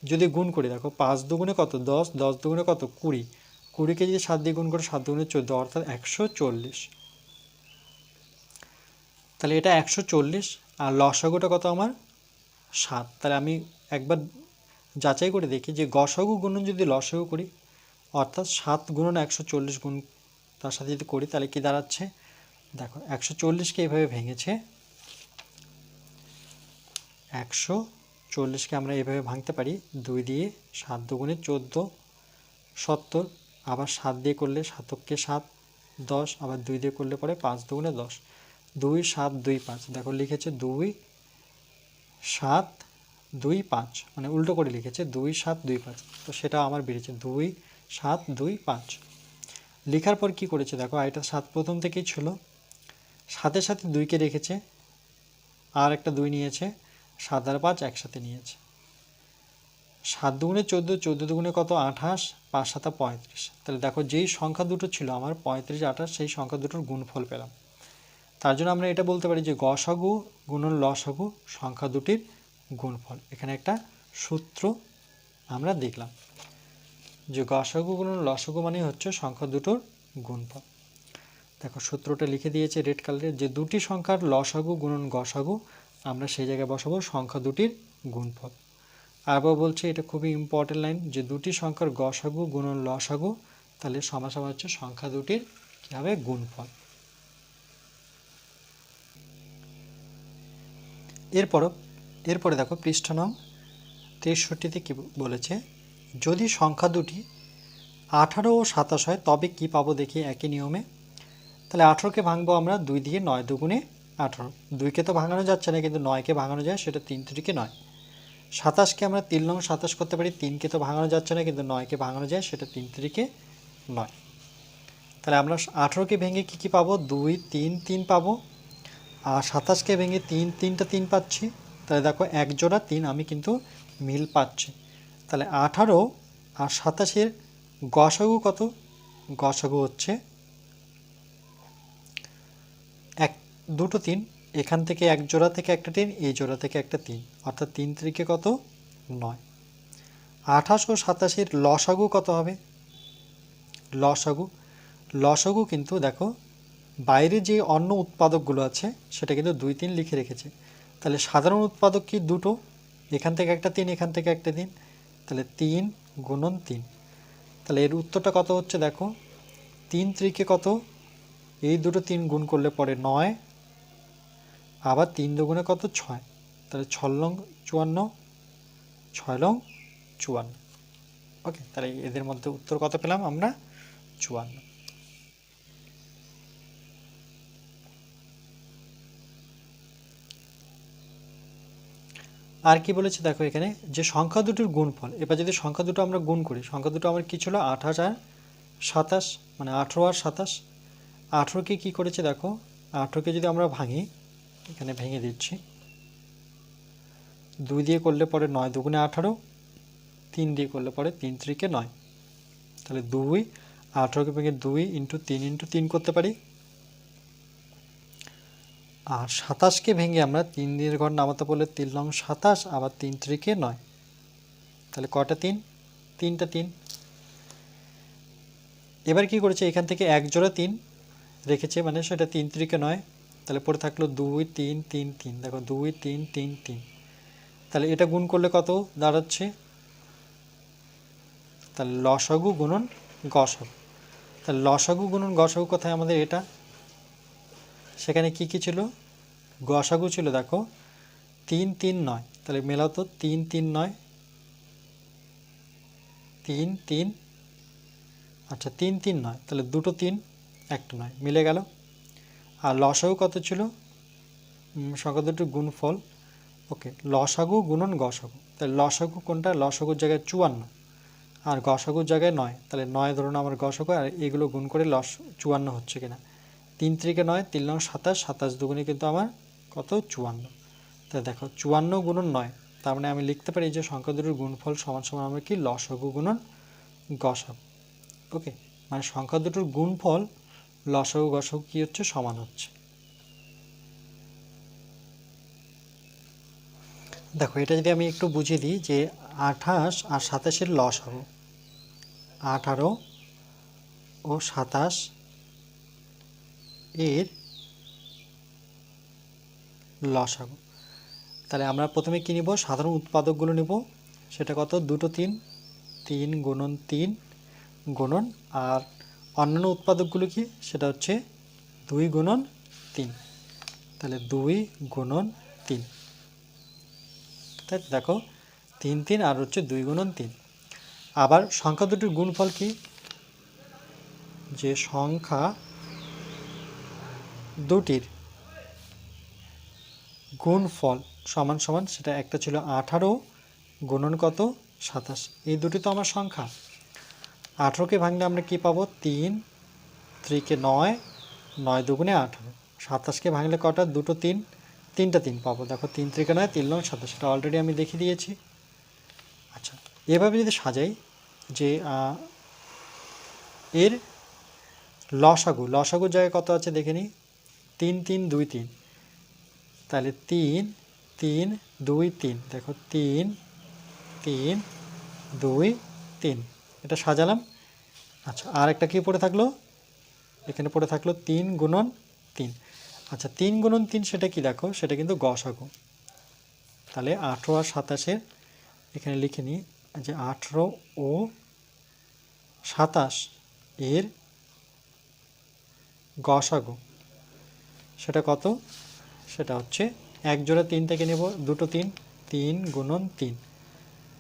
যদি গুণ করি দেখো 5 দুগুণে কত 10, 10 দুগুণে কত 20, 20কে যদি 7 দিয়ে গুণ করে 7 দুগুণে 14, অর্থাৎ 140। তাহলে এটা 140, আর লসাগুটা কত আমার 7। তাহলে আমি একবার যাচাই করে দেখি যে গসাগু গুণন যদি লসাগু করি, অর্থাৎ 7 গুণন 140 গুণ তার সাথে যদি করি, তাহলে কি দাঁড়াচ্ছে দেখো, 140কে এভাবে ভেঙেছে, 140কে আমরা এভাবে ভাঙতে পারি 2 দিয়ে, 7 দুগুণে 14 70, আবার 7 দিয়ে করলে 7কে 7 10, আবার 2 দিয়ে করলে পরে 5 দুগুণে 10, 2 7 2 5, দেখো লিখেছে 2 7 2 5, মানে উল্টো করে লিখেছে 2 7 2 5, তো সেটা আমার বেরিয়েছে 2 7 2 5। লেখার পর কি করেছে দেখো, এটা 7 প্রথম থেকেই ছিল, সাথে সাথে 2কে রেখেছে, আর একটা 2 নিয়েছে, 7 আর 5 একসাথে নিয়েছে, 7 দুগুণে 14, 14 দুগুণে কত 28, 5 7 35। তাহলে দেখো যেই সংখ্যা দুটো ছিল আমার 35 28, সেই সংখ্যা দুটোর গুণফল পেলাম। তার জন্য আমরা এটা বলতে পারি যে গসাগু গুণন লসাগু সংখ্যা দুটির গুণফল। এখানে একটা সূত্র আমরা দেখলাম যে গসাগু গুণন লসাগু মানে হচ্ছে সংখ্যা দুটোর গুণফল। দেখো সূত্রটা লিখে দিয়েছে রেড কালারের, যে দুটি সংখ্যার লসাগু গুণন গসাগু, আমরা সেই জায়গায় বসাবো সংখ্যা দুটির গুণফল। আবার বলছে, এটা খুবই ইম্পর্টেন্ট লাইন, যে দুটি সংখ্যার গসাগু গুণন লসাগু, তাহলে সমাসামা হচ্ছে সংখ্যা দুটির কী হবে গুণফল। এরপরে দেখো পৃষ্ঠা নং 63-তে কী বলেছে, যদি সংখ্যা দুটি 18 ও 27 হয় তবে কি পাবো দেখি একই নিয়মে। তাহলে 18কে ভাঙবো আমরা 2 দিয়ে, 9 দুগুণে 18, 2কে তো ভাঙানো যাচ্ছে না কিন্তু 9কে ভাঙানো যায়, সেটা 3 3-কে 9। 27কে আমরা 3 নং 27 করতে পারি, 3কে তো ভাঙানো যাচ্ছে না কিন্তু 9কে ভাঙানো যায়, সেটা 3 3-কে 9। তাহলে আমরা 18কে ভেঙে কি পাবো, 2 3 3 পাবো, আর 27কে ভেঙে 3 3টা 3 পাচ্ছি। তাহলে দেখো এক জোড়া 3 আমি কিন্তু মিল পাচ্ছি। তাহলে 18 আর 27-এর গসাগু কত, গসাগু হচ্ছে দুটো 3, এখান থেকে এক জোড়া থেকে একটা 3, এই জোড়া থেকে একটা 3, অর্থাৎ 3 3-কে কত 9। 28 ও 27-এর লসাগু কত হবে, লসাগু কিন্তু দেখো বাইরে যে অন্য উৎপাদকগুলো আছে সেটা কিন্তু 2 3 লিখে রেখেছে। তাহলে সাধারণ উৎপাদক কি দুটো, এখান থেকে একটা 3, এখান থেকে একটা 3, তাহলে 3 গুণন 3। তাহলে এর উত্তরটা কত হচ্ছে দেখো, তিন ত্রিকে কত, এই দুটো তিন গুণ করলে পরে 9, আবার 3 দুগুণে কত 6, তাহলে 6 লং 54, 6 লং 54। ওকে, তাহলে এদের মধ্যে উত্তর কত পেলাম আমরা, 54। আর কি বলেছে দেখো এখানে, যে সংখ্যা দুটোর গুণফল। এবার যদি সংখ্যা দুটো আমরা গুণ করি, সংখ্যা দুটো আমার কি ছিল, 28 আর 27, মানে 18 আর 27। 18কে কী করেছে দেখো, 18কে যদি আমরা ভাঙি, এখানে ভেঙে দিচ্ছি, 2 দিয়ে করলে পরে 9 দুগুণে 18, 3 দিয়ে করলে পরে 3 ত্রিকে 9, তাহলে 2, 18কে ভেঙে 2 ইন্টু 3 ইন্টু 3 করতে পারি। আর 27কে ভেঙে আমরা 3 দিয়ে ঘর নামাতে বললে 3 লং 27, আবার 3 ত্রিকে 9, তাহলে কটা 3, 3টা 3। এবার কি করেছে, এখান থেকে এক জোড়া 3 রেখেছে, মানে সেটা 3 ত্রিকে 9, তাহলে পরে থাকলো 2 3 3 3, দেখো 2 3 3 3, তাহলে এটা গুণ করলে কত দাঁড়াচ্ছে, তাহলে লসাগু গুণন গসাগু। তাহলে লসাগু গুণন গসাগু কোথায় আমাদের, এটা সেখানে কি কি ছিল, গসাগু ছিল দেখো 3 3 9, তাহলে মেলাও তো 3 3 9, 3 3, আচ্ছা 3 3 9, তাহলে দুটো 3 একটা 9 মিলে গেল। আর লসাগু কত ছিল, সংখ্যা দুটোর গুণফল। ওকে, লসাগু গুণন গসাগু, তাহলে লসাগু কোনটা, লসাগুর জায়গায় 54 আর গসাগুর জায়গায় 9, তাহলে 9 ধরুন আমার গসাগু, আর এগুলো গুণ করে 54 হচ্ছে কিনা, 3 ত্রিকে 9, 3 লং 27, 27 দুগুণে কিন্তু আমার কত 54। তাহলে দেখো 54 গুণন 9, তার মানে আমি লিখতে পারি যে সংখ্যা দুটোর গুণফল সমান সমান আমরা কি, লসাগু গুণন গসাগু। ওকে, মানে সংখ্যা দুটোর গুণফল লসাগু গসাগু কি হচ্ছে, সমান হচ্ছে। দেখো এটা যদি আমি একটু বুঝিয়ে দিই, যে 28 আর 27-এর লসাগু, 18 ও 27 এর লসাগু। তাহলে আমরা প্রথমে কী নিব, সাধারণ উৎপাদকগুলো নিব, সেটা কত, দুটো 3, 3 গুণন 3 গুণন, আর অন্যান্য উৎপাদকগুলো কি, সেটা হচ্ছে 2 গুণন 3, তাহলে 2 গুণন 3, তাই দেখো 3 3 আর হচ্ছে 2 গুণন 3। আবার সংখ্যা দুটির গুণফল কি, যে সংখ্যা দুটির গুণফল সমান সমান, সেটা একটা ছিল 18 গুণন কত 27, এই দুটি তো আমার সংখ্যা। 18কে ভাঙলে আমরা কি পাবো, 3 ত্রিকে 9, 9 দুগুণে 18, 27কে ভাঙলে কটা, দুটো 3, 3টা 3 পাবো, দেখো 3 ত্রিকে 9, 3 লং 27, সেটা অলরেডি আমি দেখিয়ে দিয়েছি। আচ্ছা, এভাবে যদি সাজাই, যে এর লসাগু, লসাগুর জায়গায় কত আছে দেখে নিই, 3 3 2 3, তাহলে 3 3 2 3, দেখো 3 3 2 3, এটা সাজালাম। আচ্ছা, আর একটা কি পড়ে থাকলো, এখানে পড়ে থাকলো 3 গুণন 3। আচ্ছা, 3 গুণন 3 সেটা কি দেখো, সেটা কিন্তু গসাগু। তাহলে 18 আর 27-এর এখানে লিখে নিই, যে 18 ও 27 এর গসাগু সেটা কত, সেটা হচ্ছে এক জোড়া 3 থেকে নেব, দুটো 3, 3 গুণন 3,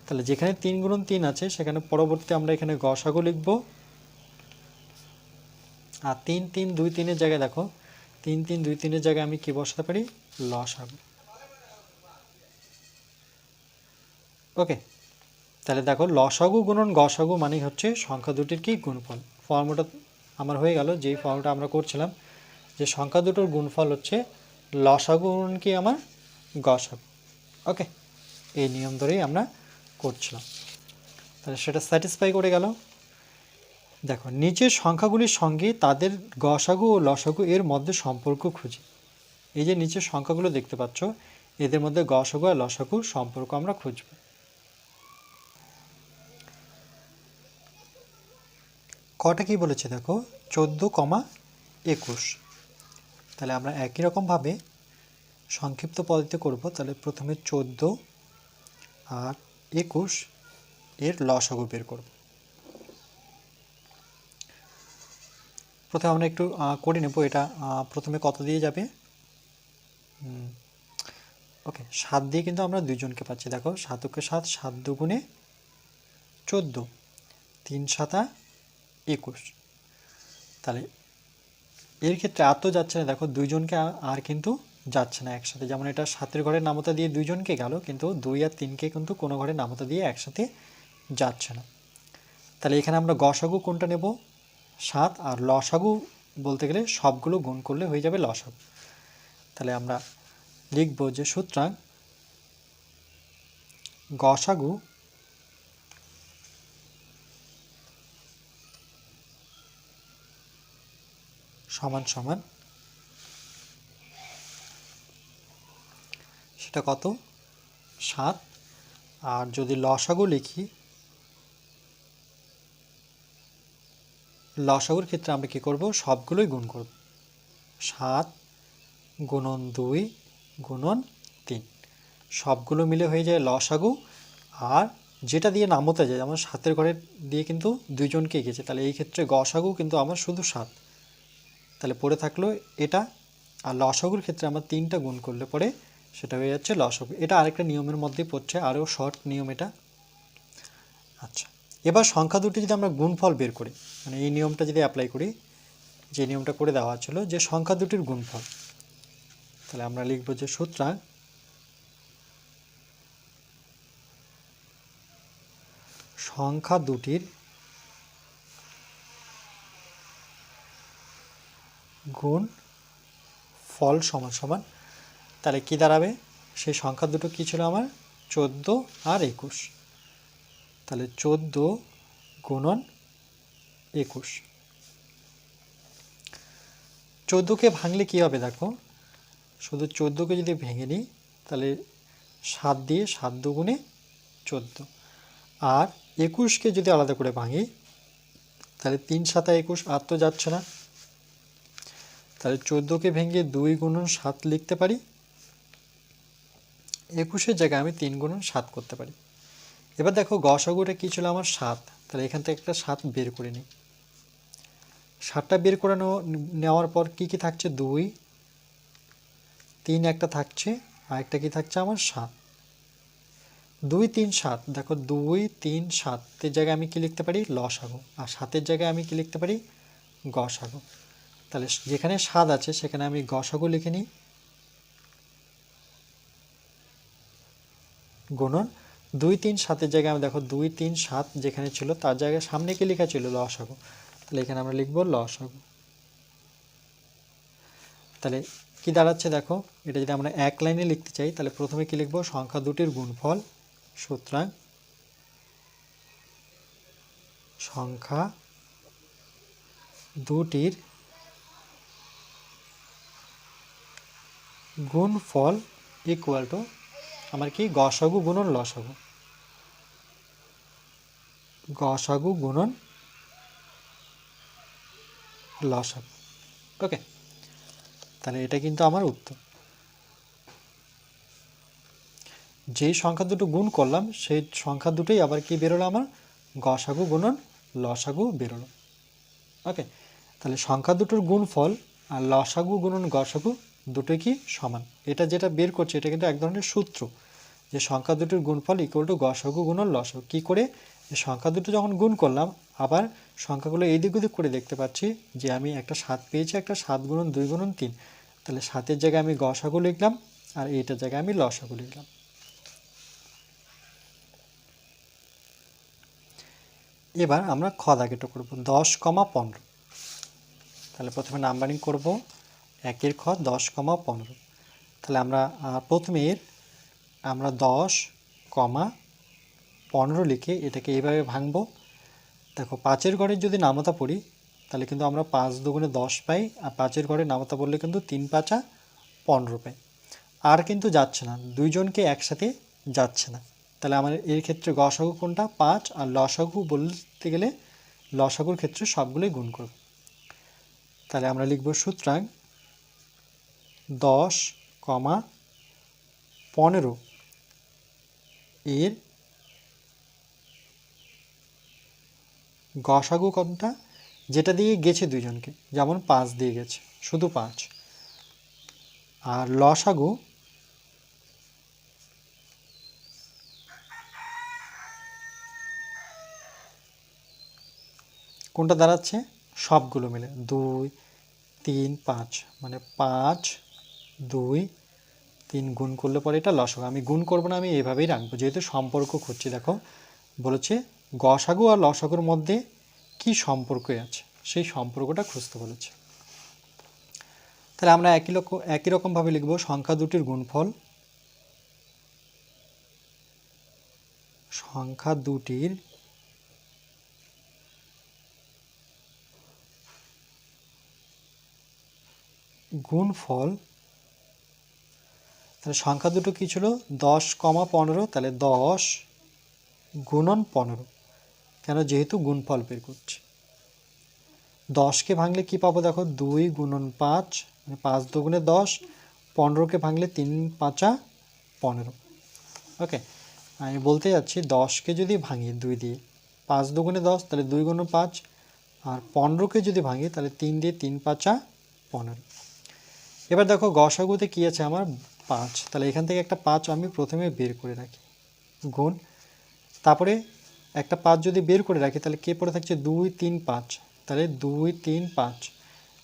তাহলে যেখানে 3 গুণন 3 আছে সেখানে পরবর্তী আমরা এখানে গসাগু লিখব। আর 3 3 2 3-এর জায়গায় দেখো, 3 3 2 3-এর জায়গায় আমি কি বসাতে পারি, লসাগু। ওকে, তাহলে দেখো লসাগু গুণন গসাগু মানে হচ্ছে সংখ্যা দুটির কি গুণফল। ফর্মুলাটা আমার হয়ে গেল, যেই ফর্মুলাটা আমরা করছিলাম, যে সংখ্যা দুটোর গুণফল হচ্ছে লসাগু গুণন কি আমার গসাগু। ওকে, এই নিয়ম ধরেই আমরা করছিলাম, তাহলে সেটা স্যাটিসফাই করে গেল। দেখো নিচের সংখ্যাগুলির সঙ্গে তাদের গসাগু ও লসাগু এর মধ্যে সম্পর্ক খুঁজি। এই যে নিচের সংখ্যাগুলো দেখতে পাচ্ছ, এদের মধ্যে গসাগু আর লসাগুর সম্পর্ক আমরা খুঁজব। কটা কি বলেছে দেখো, 14,21। তাহলে আমরা একই রকমভাবে সংক্ষিপ্ত পদ্ধতিতে করব। তাহলে প্রথমে 14 আর 21 এর লসাগু বের করব। প্রথমে আমরা একটু করে নেব এটা। প্রথমে কত দিয়ে যাবে? ওকে, 7 দিয়ে কিন্তু আমরা দুইজনকে পাচ্ছি। দেখো 7 কে 7, 7 দুগুণে 14, 3 7 21। তাহলে এর ক্ষেত্রে আর তো যাচ্ছে না, দেখো দুইজনকে আর কিন্তু যাচ্ছে না একসাথে। যেমন এটা 7-এর ঘরের নামতা দিয়ে দুইজনকে গেল, কিন্তু 2 আর 3কে কিন্তু কোনো ঘরের নামতা দিয়ে একসাথে যাচ্ছে না। তাহলে এখানে আমরা গসাগু কোনটা নেব? 7। আর লসাগু বলতে গেলে সবগুলো গুণ করলে হয়ে যাবে লসাগু। তাহলে আমরা লিখব যে সুতরাং গসাগু সমান সমান সেটা কত? 7। আর যদি লসাগু লিখি, লসাগুর ক্ষেত্রে আমরা কী করব? সবগুলোই গুণ করব। 7 গুণন 2 গুণন 3, সবগুলো মিলে হয়ে যায় লসাগু। আর যেটা দিয়ে নামতে যায়, যেমন 7-এর ঘরের দিয়ে কিন্তু দুইজনকে গেছে, তাহলে এই ক্ষেত্রে গসাগু কিন্তু আমার শুধু 7। তাহলে পড়ে থাকলো এটা। আর লসাগুর ক্ষেত্রে আমরা 3টা গুণ করলে পরে সেটা হয়ে যাচ্ছে লসাগু। এটা আরেকটা নিয়মের মধ্যেই পড়ছে, আরও শর্ট নিয়ম এটা। আচ্ছা, এবার সংখ্যা দুটি যদি আমরা গুণফল বের করি, মানে এই নিয়মটা যদি অ্যাপ্লাই করি, যে নিয়মটা করে দেওয়া ছিল যে সংখ্যা দুটির গুণফল, তাহলে আমরা লিখব যে সুতরাং সংখ্যা দুটির গুণ ফল সমান সমান, তাহলে কি দাঁড়াবে? সেই সংখ্যা দুটো কি ছিল আমার? 14 আর 21। তাহলে 14 গুণন 21। 14কে ভাঙলে কি হবে? দেখো শুধু 14কে যদি ভেঙে নিই, তাহলে 7 দিয়ে 7 দুগুণে 14। আর 21কে যদি আলাদা করে ভাঙি, তাহলে 3 7 21, আর তো যাচ্ছে না। তাহলে 14কে ভেঙে 2 গুণন 7 লিখতে পারি, 21-এর জায়গায় আমি 3 গুণন 7 করতে পারি। এবার দেখো গসাগুটা কী ছিল আমার? 7। তাহলে এখান থেকে একটা 7 বের করে নিই। 7টা বের করে নেওয়ার পর কি কি থাকছে? 2 3 একটা থাকছে, আর একটা কি থাকছে আমার? 7। 2 3 7, দেখো 2 3 7-এর জায়গায় আমি কি লিখতে পারি? লসাগু। আর 7-এর জায়গায় আমি কি লিখতে পারি? গসাগু। তাহলে যেখানে 7 আছে সেখানে আমি গসাগু লিখে নিই, গুণন 2 3 7-এর জায়গায় আমি দেখো 2 3 7 যেখানে ছিল তার জায়গায় সামনে কি লেখা ছিল? লসাগু। তাহলে এখানে আমরা লিখব লসাগু। তাহলে কি দাঁড়াচ্ছে দেখো, এটা যদি আমরা এক লাইনে লিখতে চাই, তাহলে প্রথমে কি লিখব? সংখ্যা দুটির গুণফল। সুতরাং সংখ্যা দুটির গুণফল ইকুয়াল টু আমার কি? গসাগু গুণন লসাগু। গসাগু গুণন লসাগু। ওকে, তাহলে এটা কিন্তু আমার উত্তর। যেই সংখ্যা দুটো গুণ করলাম সেই সংখ্যা দুটোই আবার কি বেরোলো? আমার গসাগু গুণন লসাগু বেরোলো। ওকে, তাহলে সংখ্যা দুটোর গুণফল আর লসাগু গুণন গসাগু দুটোই কি সমান? এটা যেটা বের করছে এটা কিন্তু এক ধরনের সূত্র, যে সংখ্যা দুটোর গুণফল ইকুয়াল টু গসাগু গুণন লসাগু। কী করে? এই সংখ্যা দুটো যখন গুণ করলাম, আবার সংখ্যাগুলো এইদিক ওদিক করে দেখতে পাচ্ছি যে আমি একটা 7 পেয়েছি, একটা 7 গুণন 2 গুণন 3। তাহলে 7-এর জায়গায় আমি গসাগু লিখলাম, আর এইটার জায়গায় আমি লসাগু লিখলাম। এবার আমরা খ দাগেটা করব 10,15। তাহলে প্রথমে নাম্বারিং করব 1-এর খ 10,15। তাহলে আমরা প্রথমের আমরা 10,15 লিখে এটাকে এইভাবে ভাঙব। দেখো 5-এর ঘরের যদি নামতা পড়ি তাহলে কিন্তু আমরা 5 দুগুণে 10 পাই, আর 5-এর ঘরে নামতা পড়লে কিন্তু 3 5 15 পাই। আর কিন্তু যাচ্ছে না, দুইজনকে একসাথে যাচ্ছে না। তাহলে আমার এর ক্ষেত্রে গসাগু কোনটা? 5। আর লসাগু বলতে গেলে লসাগুর ক্ষেত্রে সবগুলোই গুণ করব। তাহলে আমরা লিখব সুতরাং 10,15 এর গসাগু কোনটা? যেটা দিয়ে গেছে দুইজনকে, যেমন 5 দিয়ে গেছে, শুধু 5। আর লসাগু কোনটা দাঁড়াচ্ছে? সবগুলো মিলে 2 3 5, মানে 5 2 3 গুণ করলে পরে এটা লসাগু। আমি গুণ করব না, আমি এইভাবেই রাখবো, যেহেতু সম্পর্ক খুঁজছি। দেখো বলেছে গসাগু আর লসাগুর মধ্যে কি সম্পর্ক আছে, সেই সম্পর্কটা খুঁজতে বলেছে। তাহলে আমরা একই রকমভাবে লিখব সংখ্যা দুটির গুণফল, সংখ্যা দুটির গুণফল। তাহলে সংখ্যা দুটো কি ছিল? 10, 15। তাহলে 10 গুণন 15, কেন? যেহেতু গুণফল বের করছি। 10কে ভাঙলে কি পাবো? দেখো 2 গুণন 5, মানে 5 দুগুণে 10। 15কে ভাঙলে 3 5 15। ওকে, আমি বলতে যাচ্ছি 10কে যদি ভাঙি 2 দিয়ে, 5 দুগুণে 10, তাহলে 2 গুণন 5। আর 15কে যদি ভাঙি তাহলে 3 দিয়ে, 3 5 15। এবার দেখো গসাগুতে কি আছে আমার? 5। তাহলে এখান থেকে একটা 5 আমি প্রথমে বের করে রাখি, গুণ। তারপরে একটা 5 যদি বের করে রাখি তাহলে কে পড়ে থাকছে? 2 3 5। তাহলে 2 3 5।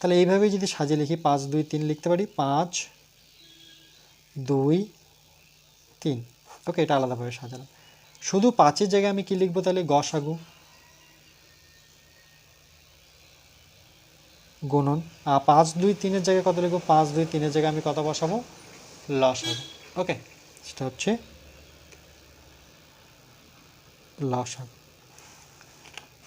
তাহলে এইভাবেই যদি সাজিয়ে লিখি 5 2 3 লিখতে পারি, 5 2 3। ওকে, এটা আলাদাভাবে সাজালাম। শুধু 5-এর জায়গায় আমি কি লিখবো তাহলে? গসাগু গুণন। আর 5 2 3-এর জায়গায় কত লিখবো? 5 2 3-এর জায়গায় আমি কত বসাবো? লসাগু। ওকে, সেটা হচ্ছে লসাগু।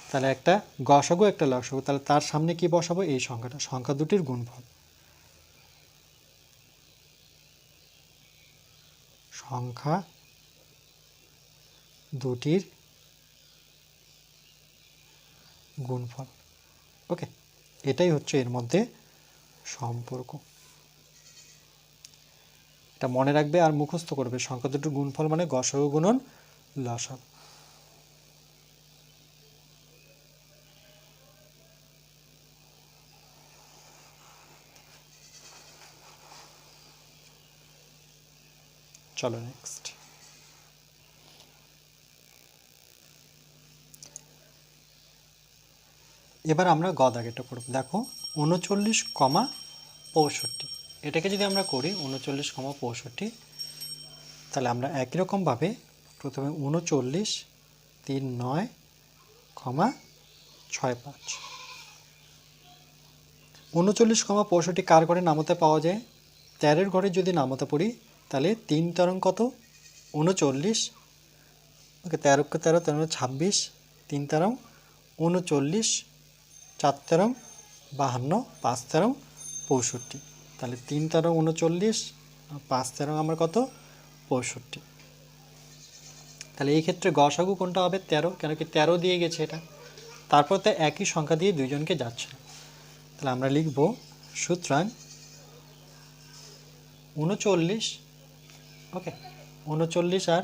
তাহলে একটা গসাগু, একটা লসাগু, তাহলে তার সামনে কি বসাবো? এই সংখ্যাটা, সংখ্যা দুটির গুণফল। সংখ্যা দুটির গুণফল। ওকে, এটাই হচ্ছে এর মধ্যে সম্পর্ক। এটা মনে রাখবে আর মুখস্থ করবে। সংখ্যা দুটির গুণফল মানে গসাগু গুণন লসাগু। চলো নেক্সট। এবার আমরা গ দাগেরটা করব। দেখো 39,65, এটাকে যদি আমরা করি 39,65, তাহলে আমরা একই রকমভাবে প্রথমে 39 3 9,65। 39,65 কার ঘরে নামতে পাওয়া যায়? 13-এর ঘরে যদি নামতে পড়ি তাহলে 3 তেরং কত? 39। ওকে, 13 কে 13, 13 26, 3 তেরং 39, 4 তেরং 52, 5 তেরং 65। তাহলে 3 তেরং 39, 5 তেরং আমার কত? 65। তাহলে এই ক্ষেত্রে গসাগু কোনটা হবে? 13, কেন কি 13 দিয়ে গেছে এটা। তারপর তো একই সংখ্যা দিয়ে দুইজনকে যাচ্ছে। তাহলে আমরা লিখব সুতরাং 39। ওকে, 39 আর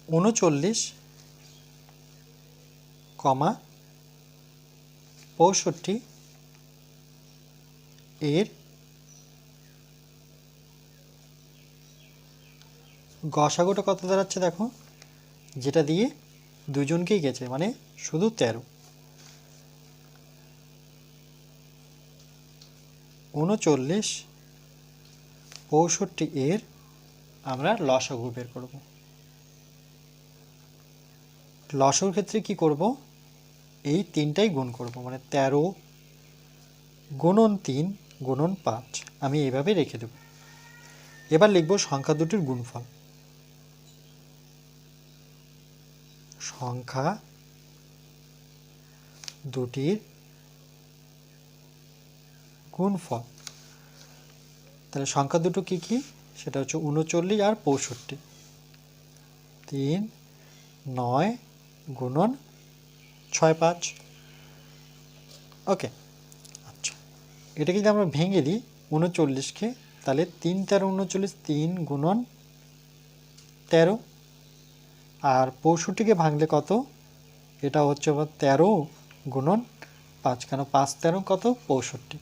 39,65 এর গসাগুটা কত দাঁড়াচ্ছে? দেখো, যেটা দিয়ে দুজনকেই গেছে, মানে শুধু 13। 39,65 এর আমরা লসাগু বের করব। লসাগুর ক্ষেত্রে কি করব? এই তিনটাই গুণ করব, মানে 13 গুণন 3 গুণন 5, আমি এইভাবে রেখে দেব। এবার লিখব সংখ্যা দুটির গুণফল। সংখ্যা দুটির গুণফল। তাহলে সংখ্যা দুটো কি কি? সেটা হচ্ছে 39 আর 65। 3 9 গুণন 6 5। ওকে, আচ্ছা, এটাকে যদি আমরা ভেঙে দিই 39কে, তাহলে 3 13 39, 3 গুণন 13। আর 65কে ভাঙলে কত? এটা হচ্ছে 13 গুণন 5, কেন 5 13 কত 65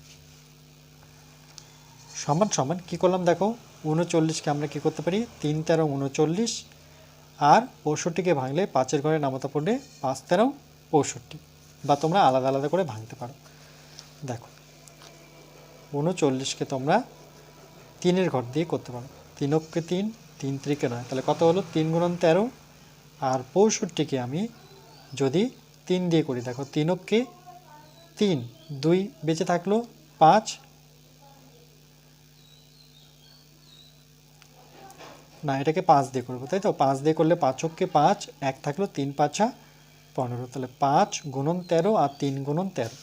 সমান সমান কী করলাম দেখো 39কে আমরা কী করতে পারি 3 13 39 আর 65কে ভাঙলে 5-এর ঘরে নামতা পড়লে 5 13 65, বা তোমরা আলাদা আলাদা করে ভাঙতে পারো। দেখো 39কে তোমরা 3-এর ঘর দিয়ে করতে পারো, 3-কে 3, 3 3-কে 9, তাহলে কত হলো 3 গুণন 13, আর 65কে আমি যদি 3 দিয়ে করি, দেখো 3-কে 3, 2 বেঁচে থাকলো 5, না এটাকে 5 দিয়ে করবো, তাই তো 5 দিয়ে করলে 5-কে 5, 1 থাকলো 3 5 15, তাহলে 5 গুণন 13 আর 3 গুণন 13।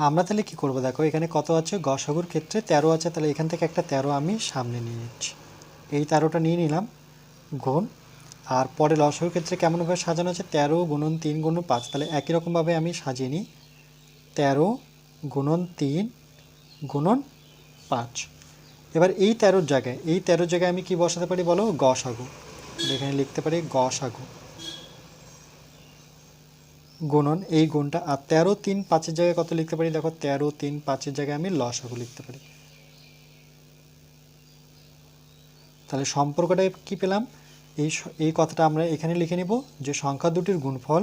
আমরা তাহলে কি করব দেখো এখানে কত আছে, গসাগুর ক্ষেত্রে 13 আছে, তাহলে এখান থেকে একটা 13 আমি সামনে নিয়ে নিচ্ছি, এই 13টা নিয়ে নিলাম গুণ, আর পরে লসাগুর ক্ষেত্রে কেমনভাবে সাজানো আছে 13 গুণন 3 গুণন 5, তাহলে একই রকমভাবে আমি সাজিয়ে নিই 13 গুণন 3 গুণন 5। এবার এই 13-র জায়গায় আমি কি বসাতে পারি বলো, গসাগু, এখানে লিখতে পারি গসাগু গুণন এই গুণটা, আর 13 3 5-এর জায়গায় কত লিখতে পারি দেখো 13 3 5-এর জায়গায় আমি লসাগু লিখতে পারি। তাহলে সম্পর্কটা কি পেলাম, এই কথাটা আমরা এখানে লিখে নিব যে সংখ্যা দুটির গুণফল,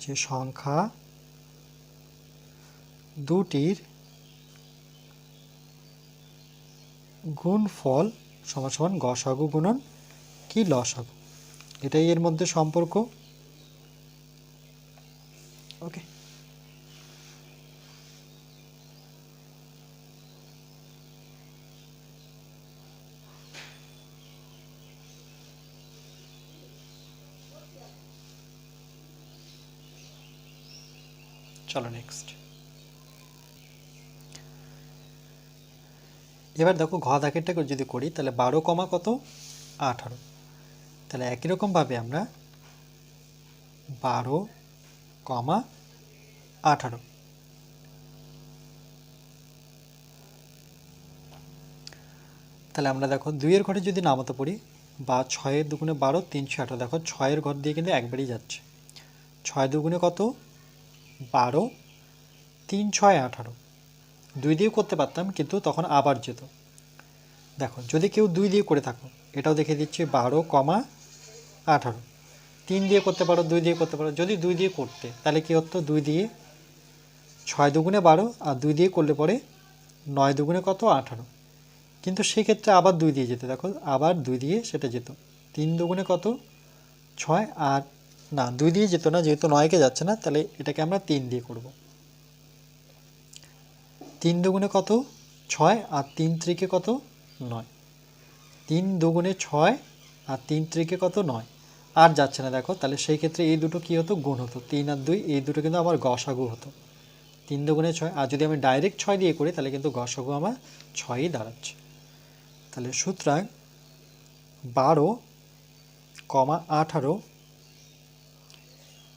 যে সংখ্যা দুটির গুণফল সমান সমান গসাগু গুণন কি লসাগু, এটাই এর মধ্যে সম্পর্ক। ওকে, চলো নেক্সট। এবার দেখো ঘ দাগেরটা যদি করি তাহলে 12 কমা কত 18, তাহলে একই রকমভাবে আমরা 12 কমা 18, তাহলে আমরা দেখো 2-এর ঘরে যদি নামতে পড়ি বা 6 দুগুণে 12 318, দেখো 6-এর ঘর দিয়ে কিন্তু একবারই যাচ্ছে, 6 দুগুণে কত 12, 3 6 18, 2 দিয়েও করতে পারতাম কিন্তু তখন আবার যেত। দেখো যদি কেউ 2 দিয়ে করে থাকো এটাও দেখে দিচ্ছি 12 কমা 18, 3 দিয়ে করতে পারো 2 দিয়ে করতে পারো, যদি 2 দিয়ে করতে তাহলে কি হতো 2 দিয়ে 6 দুগুণে 12 আর 2 দিয়ে করলে পরে 9 দুগুণে কত 18, কিন্তু সেক্ষেত্রে আবার 2 দিয়ে যেতে, দেখো আবার 2 দিয়ে সেটা যেত, 3 দুগুণে কত 6, আর না 2 দিয়ে যেত না যেহেতু 9-কে যাচ্ছে না, তাহলে এটাকে আমরা 3 দিয়ে করব, 3 দুগুণে কত 6 আর 3 3-কে কত 9, 3 দুগুণে 6 আর 3 3-কে কত 9, আর যাচ্ছে না দেখো, তাহলে সেই ক্ষেত্রে এই দুটো কি হতো গুণ হতো, 3 আর 2 এই দুটো কিন্তু আমার গসাগু হতো, 3 দুগুণে 6, আর যদি আমি ডাইরেক্ট 6 দিয়ে করি তাহলে কিন্তু গসাগু আমার 6ই দাঁড়াচ্ছে। তাহলে সুতরাং 12 কমা 18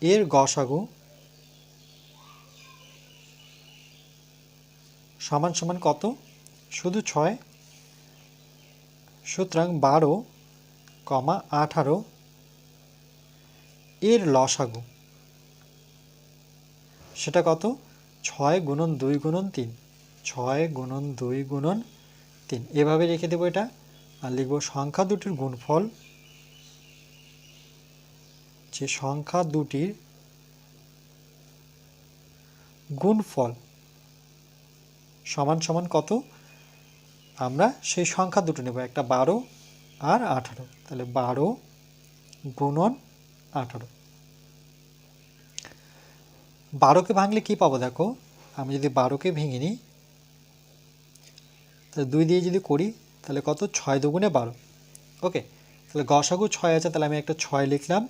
এর গসাগু সমান সমান কত শুধু 6, সুতরাং 12 কমা 18 এর লসাগু সেটা কত 6 গুণন 2 গুণন 3, 6 গুণন 2 গুণন 3, এভাবে রেখে দেবো এটা, আর লিখব সংখ্যা দুটির গুণফল, যে সংখ্যা দুটির গুণফল সমান সমান কত, আমরা সেই সংখ্যা দুটো নেব, একটা 12 আর 18, তাহলে 12 গুণন 18, 12-কে ভাঙলে কি পাবো দেখো, আমি যদি 12-কে ভেঙে নিই তাহলে 2 দিয়ে যদি করি তাহলে কত 6 দুগুণে 12, ওকে, তাহলে গসাগু 6 আছে, তাহলে আমি একটা 6 লিখলাম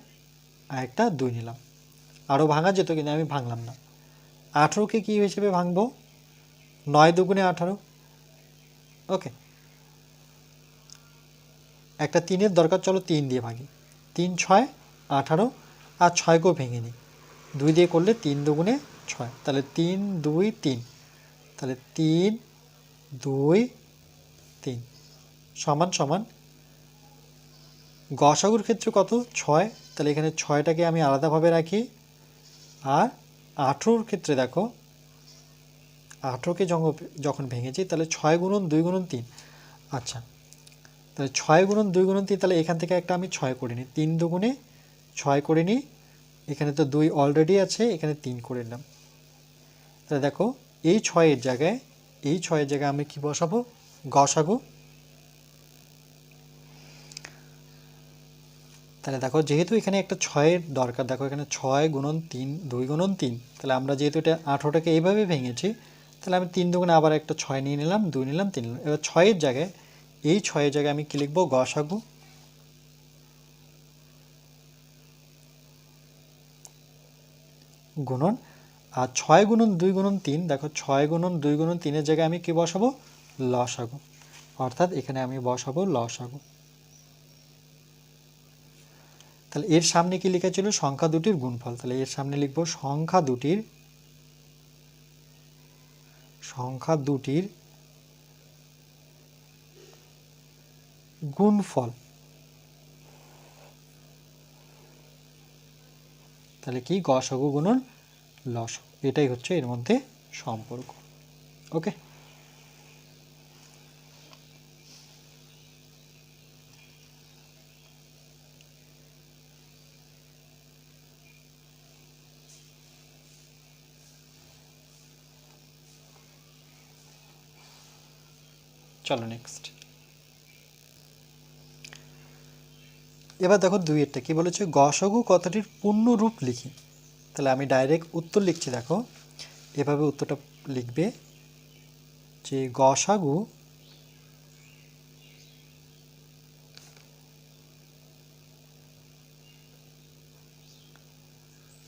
আর একটা 2 নিলাম, আরও ভাঙা যেত কিন্তু আমি ভাঙলাম না। 18-কে কী হিসেবে ভাঙবো 9 দুগুণে 18, ওকে, একটা 3-এর দরকার, চলো 3 দিয়ে ভাঙি, 3 6 18, আর 6-কেও ভেঙে নিই, 2 দিয়ে করলে 3 দুগুণে 6, তাহলে 3 2 3, তাহলে 3 2 3 সমান সমান গসাগুর ক্ষেত্রে কত 6, তাহলে এখানে 6টাকে আমি আলাদাভাবে রাখি। আর 18 ক্ষেত্রে দেখো 18কে যখন ভেঙেছি তাহলে 6 গুণন 2 গুণন 3। আচ্ছা, তাহলে 6 গুণন 2 গুণন 3, তাহলে এখান থেকে একটা আমি 6 করে নিই, 3 দুগুণে 6 করে নিই। এখানে তো 2 অলরেডি আছে, এখানে 3 করে নিলাম। তাহলে দেখো এই 6-এর জায়গায় আমি কি বসাবো, গসাগু। তাহলে দেখো যেহেতু এখানে একটা 6-এর দরকার, দেখো এখানে 6 গুণন 3 2 গুণন 3, তাহলে আমরা যেহেতু এটা 18টাকে এইভাবে ভেঙেছি, তাহলে আমি 3 দুগুণে আবার একটা 6 নিয়ে নিলাম, 2 নিলাম, 3 নিলাম। এবার 6-এর জায়গায়, এই 6-এর জায়গায় আমি কি লিখবো, গসাগু। গুণন, আর 6 গুণন 2 গুণন 3, দেখো 6 গুণন 2 গুণন 3-এর জায়গায় আমি কি বসাবো, লসাগু। অর্থাৎ এখানে আমি বসাবো লসাগু। তাহলে এর সামনে কি লেখা ছিল, সংখ্যা দুটির গুণফল, তাহলে এর সামনে লিখবো সংখ্যা দুটির গুণফল। তাহলে কি, গসাগু গুণন লসাগু, এটাই হচ্ছে এর মধ্যে সম্পর্ক। ওকে, চলো নেক্সট। এবার দেখো 2-এরটা কি বলেছে, গসাগু কথাটির পূর্ণ রূপ লিখি। তাহলে আমি ডাইরেক্ট উত্তর লিখছি, দেখো এভাবে উত্তরটা লিখবে যে গসাগু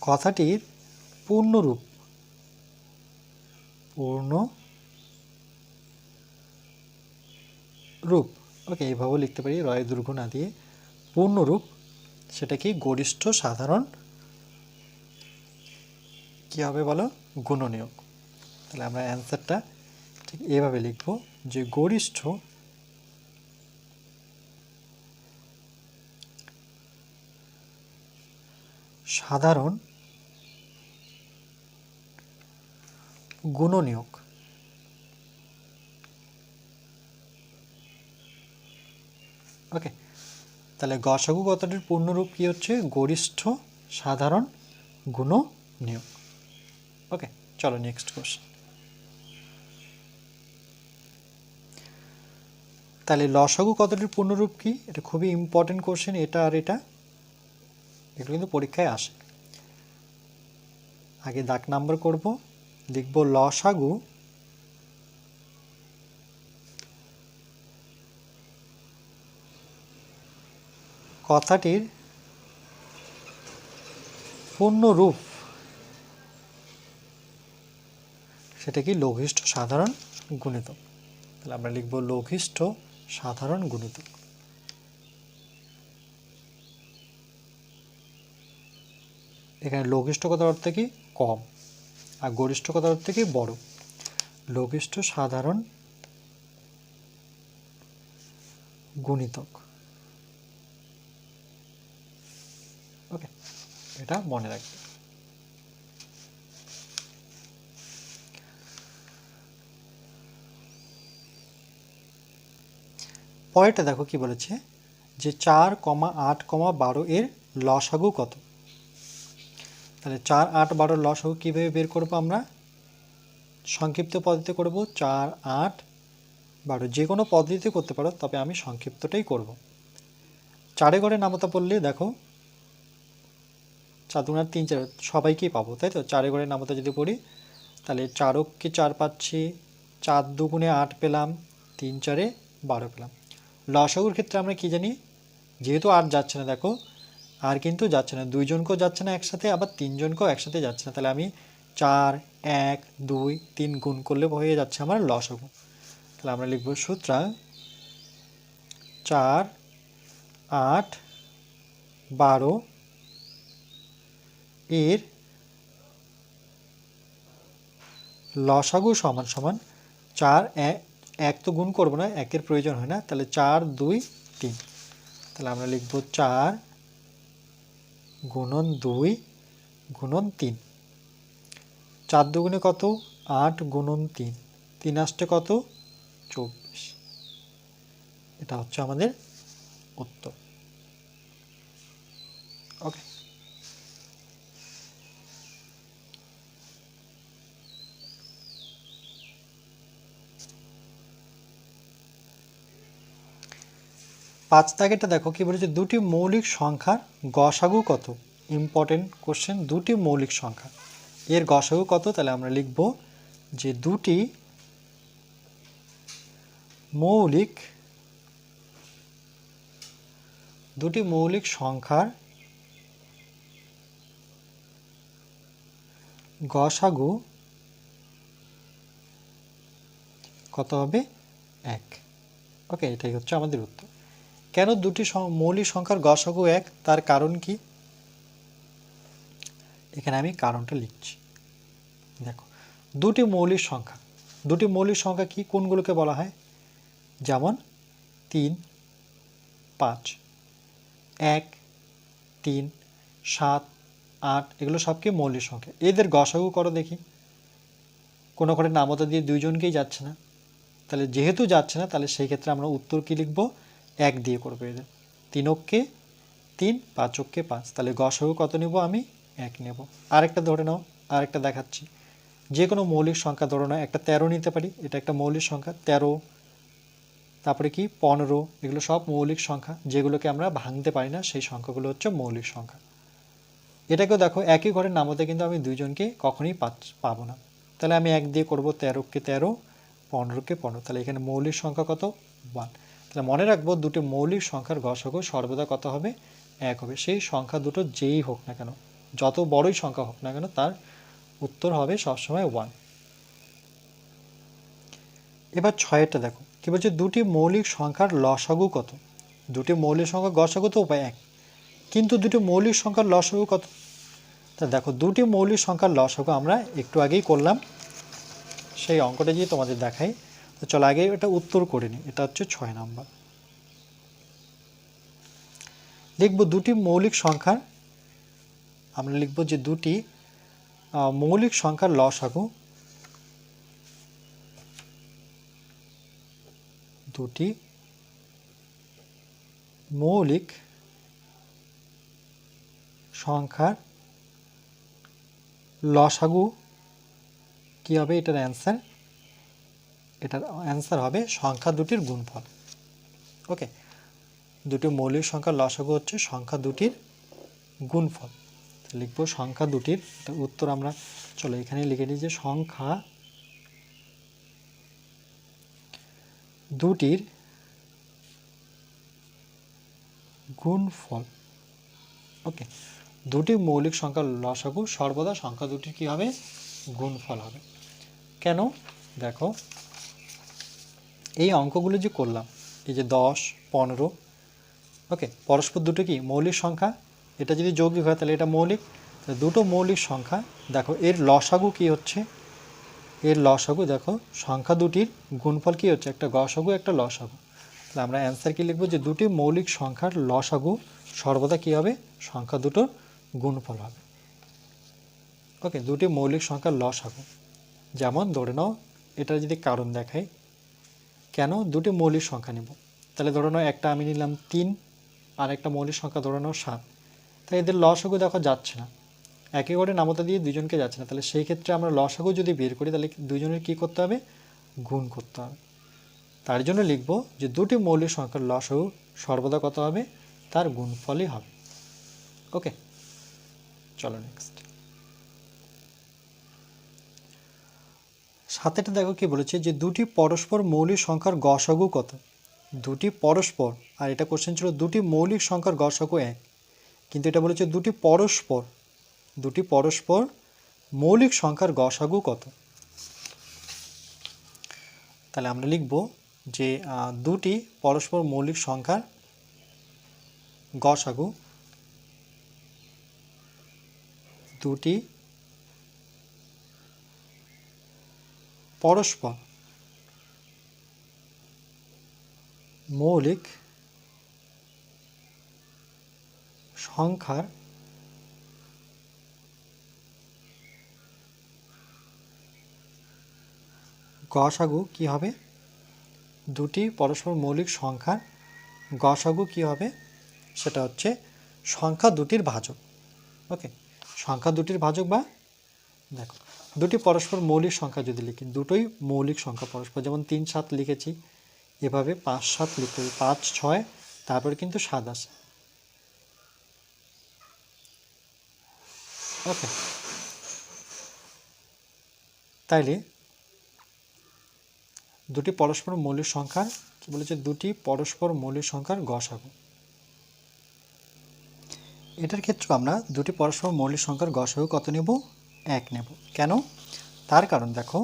কথাটির পূর্ণ রূপ, ওকে এইভাবেও লিখতে পারি, রয় দীর্ঘ না দিয়ে। পূর্ণরূপ সেটা কি, গরিষ্ঠ সাধারণ কি হবে বলো, গুণনীয়ক। তাহলে আমরা অ্যান্সারটা ঠিক এভাবে লিখব যে গরিষ্ঠ সাধারণ গুণনীয়ক। ওকে, তাহলে গসাগু কথাটির পূর্ণরূপ কি হচ্ছে, গরিষ্ঠ সাধারণ গুণনীয়ক। ওকে, চলো নেক্সট কোশ্চেন। তাহলে লসাগু কথাটির পূর্ণরূপ কি, এটা খুবই ইম্পর্টেন্ট কোশ্চেন, এটা আর এটা, এগুলো কিন্তু পরীক্ষায় আসে। আগে দাগ নাম্বার করব, লিখব লসাগু কথাটির পূর্ণরূপ, সেটা কি, লঘিষ্ঠ সাধারণ গুণিতক। তাহলে আমরা লিখব লঘিষ্ঠ সাধারণ গুণিতক। এখানে লঘিষ্ঠ কথার অর্থ কি, কম, আর গরিষ্ঠ কথার অর্থ কি, বড়। লঘিষ্ঠ সাধারণ গুণিতক। ওকে, এটা মনে রাখবে। পরেরটা দেখো কি বলেছে, যে 4, 8, 12 এর লসাগু কত। তাহলে 4, 8, 12 লসাগু কীভাবে বের করবো আমরা, সংক্ষিপ্ত পদ্ধতিতে করব। 4, 8, 12 যে কোনো পদ্ধতিতে করতে পারো, তবে আমি সংক্ষিপ্তটাই করব। 4 ঘরে নামতা পড়লে দেখো 4 2 3 4 সবাইকেই পাবো, তাই তো। 4 ঘরে নামতা যদি পড়ি, তাহলে 4কে 4 পাচ্ছি, 4 2 8 পেলাম, 3 4 12 পেলাম। লসাগুর ক্ষেত্রে আমরা কি জানি, যেহেতু আর যাচ্ছে না, দেখো আর কিন্তু যাচ্ছে না, 2 জনকেও যাচ্ছে না একসাথে, আবার 3 জনকেও একসাথে যাচ্ছে না, তাহলে আমি 4, 1, 2, 3 গুণ করলে হয়ে যাচ্ছে আমার লসাগু। তাহলে আমরা লিখব সুতরাং 4, 8, 12 এর লসাগু সমান সমান 4, এক তো গুণ করব না, একের প্রয়োজন হয় না, তাহলে 4 2 3, তাহলে আমরা লিখব 4 গুণন 2 গুণন 3, 4 দুগুণে কত 8 গুণন 3, 3 আসছে কত 24, এটা হচ্ছে আমাদের উত্তর। ওকে, পাঁচ দাগেরটা দেখো কি বলেছে, দুটি মৌলিক সংখ্যার গসাগু কত। ইম্পর্টেন্ট কোশ্চেন, দুটি মৌলিক সংখ্যা এর গসাগু কত। তাহলে আমরা লিখব যে দুটি মৌলিক সংখ্যার গসাগু কত হবে 1। ওকে, এটাই হচ্ছে আমাদের উত্তর। কেন দুটি মৌলিক সংখ্যার গসাগু 1, তার কারণ কি, এখানে আমি কারণটা লিখছি। দেখো, দুটি মৌলিক সংখ্যা কি, কোনগুলোকে বলা হয়, যেমন 3 5 1 3 7 8, এগুলো সব কি মৌলিক সংখ্যা। এদের গসাগু করো দেখি। কোনো করে নামতা দিয়ে দুইজনকেই যাচ্ছে না, তাহলে যেহেতু যাচ্ছে না, তাহলে সেই ক্ষেত্রে আমরা উত্তর কি লিখব, 1 দিয়ে করবো এদের। 3 অক্ষে 3, 5 অক্ষে 5, তাহলে গসাগু কত নেব আমি, 1 নেব। আরেকটা ধরে নাও, আরেকটা দেখাচ্ছি। যে কোনো মৌলিক সংখ্যা ধরো না, একটা 13 নিতে পারি, এটা একটা মৌলিক সংখ্যা 13, তারপরে কি 15, এগুলো সব মৌলিক সংখ্যা, যেগুলোকে আমরা ভাঙতে পারি না, সেই সংখ্যাগুলো হচ্ছে মৌলিক সংখ্যা। এটাকেও দেখো, একই ঘরের নামতে কিন্তু আমি দুইজনকে কখনোই পাবো না, তাহলে আমি 1 দিয়ে করবো। 13কে 13, 15কে 15, তাহলে এখানে মৌলিক সংখ্যা কত 1। তাহলে মনে রাখবো, দুটি মৌলিক সংখ্যার গসাগু সর্বদা কত হবে, 1 হবে। সেই সংখ্যা দুটো যেই হোক না কেন, যত বড়ই সংখ্যা হোক না কেন, তার উত্তর হবে সবসময় 1। এবার 6এরটা দেখো কি বলছে, দুটি মৌলিক সংখ্যার লসাগু কত। দুটি মৌলিক সংখ্যার গসাগু তো উপায় 1, কিন্তু দুটি মৌলিক সংখ্যার লসাগু কত। তা দেখো, দুটি মৌলিক সংখ্যার লসাগু আমরা একটু আগেই করলাম, সেই অঙ্কটা দিয়ে তোমাদের দেখাই। তো চলো আগে এটা উত্তর করে নিই। এটা হচ্ছে 6 নাম্বার। লিখব দুটি মৌলিক সংখ্যার, আমরা লিখব যে দুটি মৌলিক সংখ্যার লসাগু, দুটি মৌলিক সংখ্যার লসাগু কি হবে, এটার অ্যান্সার হবে সংখ্যা দুটির গুণফল। ওকে, দুটি মৌলিক সংখ্যার লসাগু হচ্ছে সংখ্যা দুটির গুণফল। লিখবো সংখ্যা দুটির, এটা উত্তর আমরা চলো এখানে লিখে নিই যে সংখ্যা দুটির গুণফল। ওকে, দুটি মৌলিক সংখ্যার লসাগু সর্বদা সংখ্যা দুটির কি হবে, গুণফল হবে। কেন, দেখো এই অঙ্কগুলো যে করলাম, এই যে 10 15, ওকে, পরস্পর দুটো কি মৌলিক সংখ্যা, এটা যদি যৌগিক হয় তাহলে এটা মৌলিক, দুটো মৌলিক সংখ্যা। দেখো এর লসাগু কি হচ্ছে, এর লসাগু দেখো সংখ্যা দুটির গুণফল কি হচ্ছে, একটা গসাগু একটা লসাগু। তাহলে আমরা অ্যান্সার কি লিখবো, যে দুটি মৌলিক সংখ্যার লসাগু সর্বদা কি হবে, সংখ্যা দুটোর গুণফল হবে। ওকে, দুটি মৌলিক সংখ্যার লসাগু, যেমন ধরে নাও, এটা যদি কারণ দেখাই, কেন দুটি মৌলিক সংখ্যা নেব, তাহলে ধরে নাও একটা আমি নিলাম 3, আর একটা মৌলিক সংখ্যা ধরে নাও 7, তাই এদের লসাগু দেখো যাচ্ছে না, একই করে নামতা দিয়ে দুজনকে যাচ্ছে না, তাহলে সেই ক্ষেত্রে আমরা লসাগু যদি বের করি, তাহলে দুজনের কি করতে হবে, গুণ করতে হবে। তার জন্য লিখব যে দুটি মৌলিক সংখ্যার লসাগু সর্বদা কত হবে, তার গুণফলই হবে। ওকে, চলো নেক্সট। 7টা দেখো কি বলেছে, যে দুটি পরস্পর মৌলিক সংখ্যার গসাগু কত। দুটি পরস্পর, আর এটা কোশ্চেন ছিল দুটি মৌলিক সংখ্যার গসাগু 1, কিন্তু এটা বলেছে দুটি পরস্পর মৌলিক সংখ্যার গসাগু কত। তাহলে আমরা লিখব যে দুটি পরস্পর মৌলিক সংখ্যার গসাগু, দুটি পরস্পর মৌলিক সংখ্যার গসাগু কি হবে? দুটি পরস্পর মৌলিক সংখ্যার গসাগু কি হবে? সেটা হচ্ছে সংখ্যা দুটির ভাজক। ওকে, সংখ্যা দুটির ভাজক বা দেখো দুটি পরস্পর মৌলিক সংখ্যা যদি লিখি, দুটোই মৌলিক সংখ্যা পরস্পর, যেমন 3 7 লিখেছি, এভাবে 5 7 লিখতে হবে, 5 6 তারপরে কিন্তু 7 আসে। ওকে, তাইলে দুটি পরস্পর মৌলিক সংখ্যার কি বলেছে? দুটি পরস্পর মৌলিক সংখ্যার গসাগু। এটার ক্ষেত্রে আমরা দুটি পরস্পর মৌলিক সংখ্যার গসাগু কত নেব? 1 নেব। কেন? তার কারণ দেখো,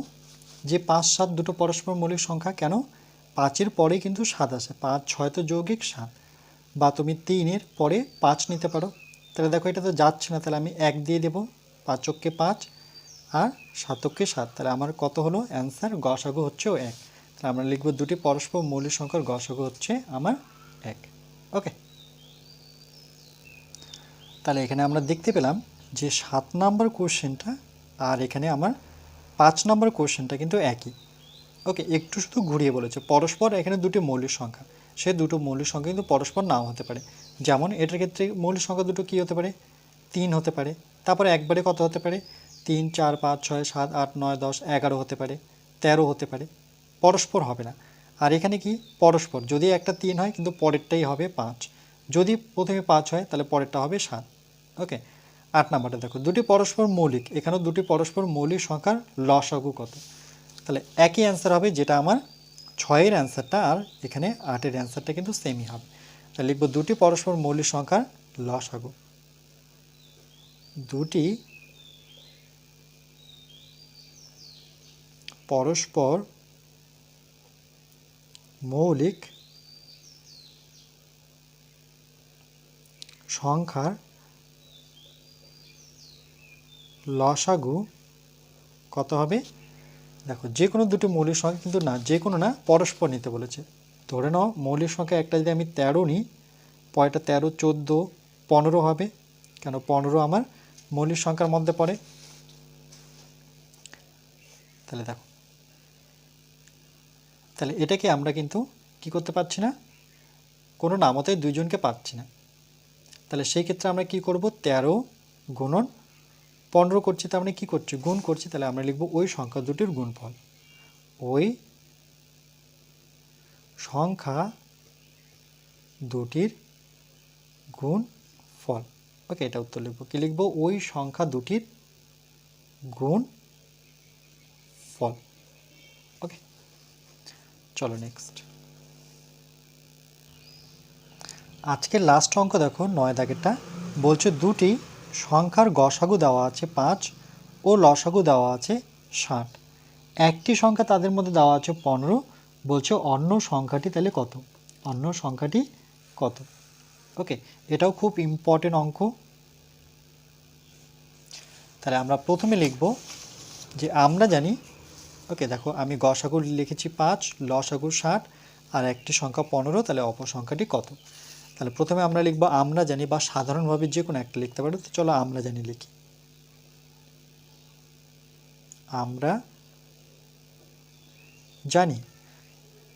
যে 5 7 দুটো পরস্পর মৌলিক সংখ্যা, কেন? 5-এর পরে কিন্তু 7 আসে, 5 6 তো যৌগিক 7, বা তুমি 3-এর পরে 5 নিতে পারো। তাহলে দেখো এটা তো যাচ্ছে না, তাহলে আমি 1 দিয়ে দেবো, 5 × 5 আর 7 × 7, তাহলে আমার কত হলো? অ্যান্সার গসাগু হচ্ছে 1। তাহলে আমরা লিখব দুটি পরস্পর মৌলিক সংখ্যার গসাগু হচ্ছে আমার 1। ওকে, তাহলে এখানে আমরা দেখতে পেলাম যে 7 নম্বর কোশ্চেনটা আর এখানে আমার 5 নম্বর কোশ্চেনটা কিন্তু একই। ওকে, একটু শুধু ঘুরিয়ে বলেছে পরস্পর, এখানে দুটি মৌলিক সংখ্যা, সে দুটো মৌলিক সংখ্যা কিন্তু পরস্পর নাও হতে পারে। যেমন এটার ক্ষেত্রে মৌলিক সংখ্যা দুটো কী হতে পারে? 3 হতে পারে, তারপরে একবারে কত হতে পারে? 3 4 5 6 7 8 9 10 11 হতে পারে, 13 হতে পারে, পরস্পর হবে না। আর এখানে কি পরস্পর, যদি একটা 3 হয় কিন্তু পরেরটাই হবে 5, যদি প্রথমে 5 হয় তাহলে পরেরটা হবে 7। ওকে, 8 নাম্বারটা দেখো, দুটি পরস্পর মৌলিক, এখানেও দুটি পরস্পর মৌলিক সংখ্যার লসাগু কত? তাহলে একই অ্যান্সার হবে, যেটা আমার 6-এর অ্যান্সারটা আর এখানে 8-এর অ্যান্সারটা কিন্তু সেমই হবে। তাহলে লিখব দুটি পরস্পর মৌলিক সংখ্যার লসাগু। দুটি পরস্পর মৌলিক সংখ্যার লসাগু কত হবে? দেখো যে কোনো দুটি মৌলিক সংখ্যা কিন্তু না, যে কোনো না, পরস্পর নিতে বলেছে। ধরে নাও মৌলিক সংখ্যা একটা যদি আমি 13 নিই, পরেরটা 13 14 15 হবে, কেন 15 আমার মৌলিক সংখ্যার মধ্যে পড়ে। তাহলে দেখো, তাহলে এটাকে আমরা কিন্তু কি করতে পারছি না, কোনো নামতেই দুইজনকে পাচ্ছি না। তাহলে সেই ক্ষেত্রে আমরা কি করব? 13 গুণন 15 করছি, তার মানে কী করছি? গুণ করছি। তাহলে আমরা লিখব ওই সংখ্যা দুটির গুণফল, ওই সংখ্যা দুটির গুণফল। ওকে, এটা উত্তর লিখব। কি লিখব? ওই সংখ্যা দুটির গুণফল। ওকে, চলো নেক্সট। আজকের লাস্ট অঙ্ক দেখো, 9 দাগেরটা বলছে দুটি সংখ্যার গসাগু দেওয়া আছে 5 ও লসাগু দেওয়া আছে 60। একটি সংখ্যা তাদের মধ্যে দেওয়া আছে 15, বলছে অন্য সংখ্যাটি তাহলে কত? অন্য সংখ্যাটি কত? ওকে, এটাও খুব ইম্পর্টেন্ট অঙ্ক। তাহলে আমরা প্রথমে লিখব যে আমরা জানি, ওকে দেখো আমি গসাগু লিখেছি 5, লসাগু 60 আর একটি সংখ্যা 15, তাহলে অপর সংখ্যাটি কত? তাহলে প্রথমে আমরা লিখব আমরা জানি, বা সাধারণভাবে যে কোনো একটা লিখতে পারো। তো চলো আমরা জানি লিখি। আমরা জানি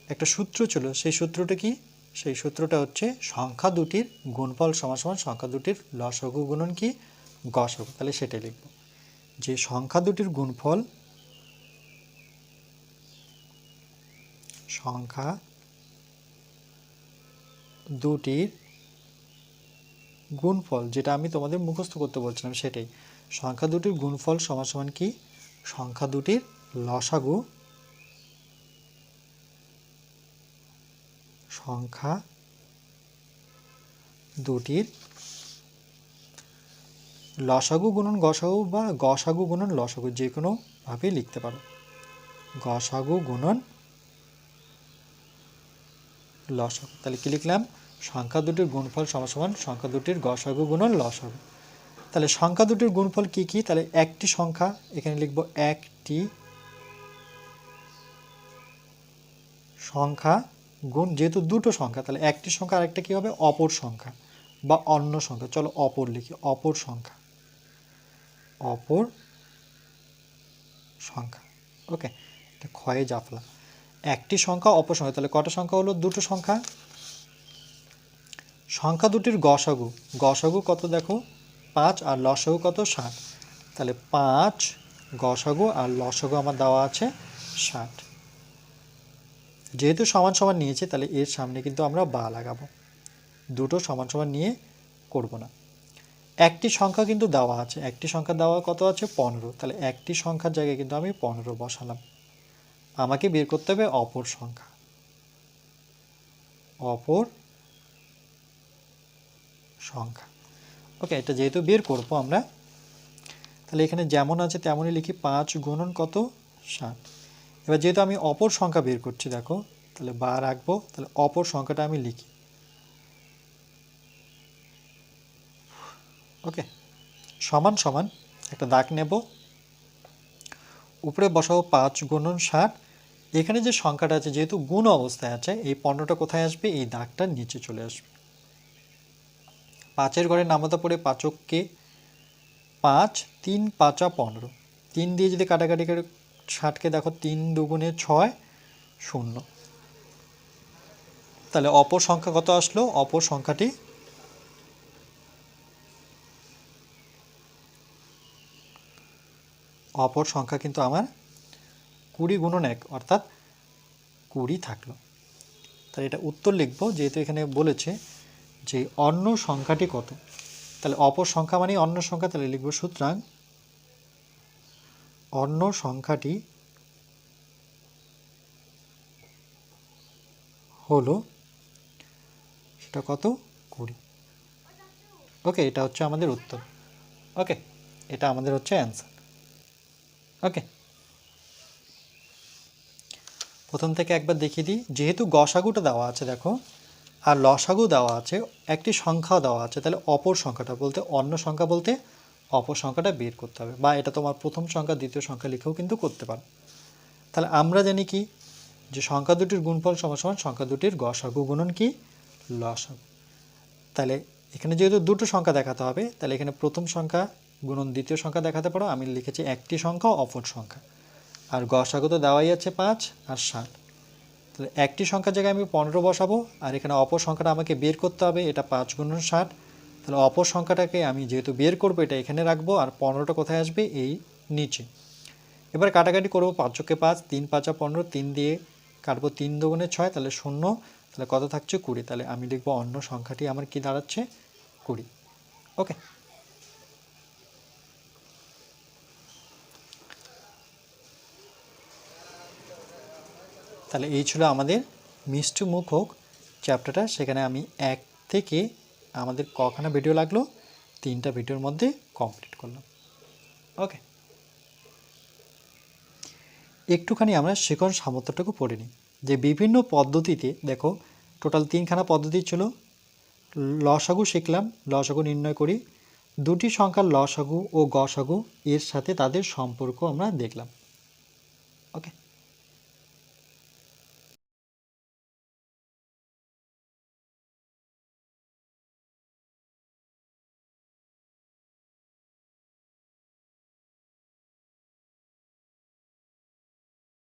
একটা সূত্র ছিল, সেই সূত্রটা কি? সেই সূত্রটা হচ্ছে সংখ্যা দুটির গুণফল সমান সমান সংখ্যা দুটির লসাগু গুণন কি? গসাগু। তাহলে সেটাই লিখব, যে সংখ্যা দুটির গুণফল, সংখ্যা দুটির গুণফল, যেটা আমি তোমাদের মুখস্থ করতে বলছিলাম সেটাই, সংখ্যা দুটির গুণফল সমান সমান কি? সংখ্যা দুটির লসাগু, সংখ্যা দুটির লসাগু গুণন গসাগু বা গসাগু গুণন লসাগু, যে কোনোভাবে লিখতে পারো। গসাগু গুণন লসাগু। তাহলে কি লিখলাম? সংখ্যা দুটির গুণফল সমান সমান সংখ্যা দুটির গসাগু গুণন লসাগু। তাহলে সংখ্যা দুটির গুণফল কি কি? তাহলে একটি সংখ্যা, এখানে লিখব একটি সংখ্যা গুণ যেহেতু দুটো সংখ্যা তাহলে একটি সংখ্যা আরেকটা কী হবে অপর সংখ্যা বা অন্য সংখ্যা। চলো অপর লিখি, অপর সংখ্যা, অপর সংখ্যা। ওকে, এটা ক্ষয়ে জাফলা। একটি সংখ্যা অপর সংখ্যা, তাহলে কটা সংখ্যা হলো? দুটো সংখ্যা। সংখ্যা দুটির গসাগু, গসাগু কত দেখো 5 আর লসাগু কত 60, তাহলে 5 গসাগু আর লসাগু আমার দেওয়া আছে 60। যেহেতু সমান সমান নিয়েছে তাহলে এর সামনে কিন্তু আমরা বা লাগাবো, দুটো সমান সমান নিয়ে করব না। একটি সংখ্যা কিন্তু দেওয়া আছে, একটি সংখ্যা দেওয়া কত আছে 15, তাহলে একটি সংখ্যার জায়গায় কিন্তু আমি 15 বসালাম। আমাকে বের করতে হবে অপর সংখ্যা, অপর সংখ্যা। ওকে, এটা যেহেতু বের করবো আমরা তাহলে এখানে যেমন আছে তেমনই লিখি, 5 গুণন কত 60। এবার যেহেতু আমি অপর সংখ্যা বের করছি দেখো, তাহলে বা রাখবো, তাহলে অপর সংখ্যাটা আমি লিখি। ওকে, সমান সমান একটা দাগ নেব, উপরে বসাবো 5 গুণন 60। এখানে যে সংখ্যাটা আছে যেহেতু গুণ অবস্থায় আছে, এই 15টা কোথায় আসবে? এই দাগটার নিচে চলে আসবে। 5-এর ঘরে নামতা পড়ে পাঁচককে 5, 3 5 15, 3 দিয়ে যদি কাটাকাটি করে 60কে দেখো 3 দুগুণে 6, 0। তাহলে অপর সংখ্যা কত আসলো? অপর সংখ্যাটি অপর সংখ্যা কিন্তু আমার 20 গুণন 1 অর্থাৎ 20 থাকলো। তাহলে এটা উত্তর লিখবো, যেহেতু এখানে বলেছে যে অন্য সংখ্যাটি কত, তাহলে অপর সংখ্যা মানে অন্য সংখ্যা, তাহলে লিখবো সুতরাং অন্য সংখ্যাটি হলো সেটা কত 20। ওকে, এটা হচ্ছে আমাদের উত্তর। ওকে, এটা আমাদের হচ্ছে অ্যান্সার। ওকে, প্রথম থেকে একবার দেখিয়ে দিই। যেহেতু গসাগুটা দেওয়া আছে দেখো আর লসাগু দেওয়া আছে, একটি সংখ্যাও দেওয়া আছে, তাহলে অপর সংখ্যাটা বলতে অন্য সংখ্যা বলতে অপর সংখ্যাটা বের করতে হবে, বা এটা তোমার প্রথম সংখ্যা দ্বিতীয় সংখ্যা লিখেও কিন্তু করতে পারো। তাহলে আমরা জানি কি যে সংখ্যা দুটির গুণফল সমান সমান সংখ্যা দুটির গসাগু গুণন কি লসাগু। তাহলে এখানে যেহেতু দুটো সংখ্যা দেখাতে হবে, তাহলে এখানে প্রথম সংখ্যা গুণন দ্বিতীয় সংখ্যা দেখাতে পারো। আমি লিখেছি একটি সংখ্যা অপর সংখ্যা, আর গসাগু তো দেওয়াই আছে 5 আর 60। তাহলে একটি সংখ্যার জায়গায় আমি 15 বসাবো, আর এখানে অপর সংখ্যাটা আমাকে বের করতে হবে, এটা 5 গুণন 60। তাহলে অপর সংখ্যাটাকে আমি যেহেতু বের করবো এটা এখানে রাখবো, আর 15টা কোথায় আসবে? এই নিচে। এবার কাটাকাটি করবো, 5-কে 5, 3 5 15, 3 দিয়ে কাটবো 3 দুগুণে 6, তাহলে 0, তাহলে কত থাকছে 20। তাহলে আমি লিখবো অন্য সংখ্যাটি আমার কি দাঁড়াচ্ছে 20। ওকে, তাহলে এই ছিল আমাদের মিষ্টি মুখ হোক চ্যাপ্টারটা। সেখানে আমি 1 থেকে আমাদের কখানা ভিডিও লাগলো, 3টা ভিডিওর মধ্যে কমপ্লিট করলাম। ওকে, একটুখানি আমরা শিখন সামর্থ্যটাকে পড়ে নিই। যে বিভিন্ন পদ্ধতিতে দেখো টোটাল 3খানা পদ্ধতি ছিল। লসাগু শিখলাম, লসাগু নির্ণয় করি, দুটি সংখ্যার লসাগু ও গসাগু এর সাথে তাদের সম্পর্ক আমরা দেখলাম। ওকে।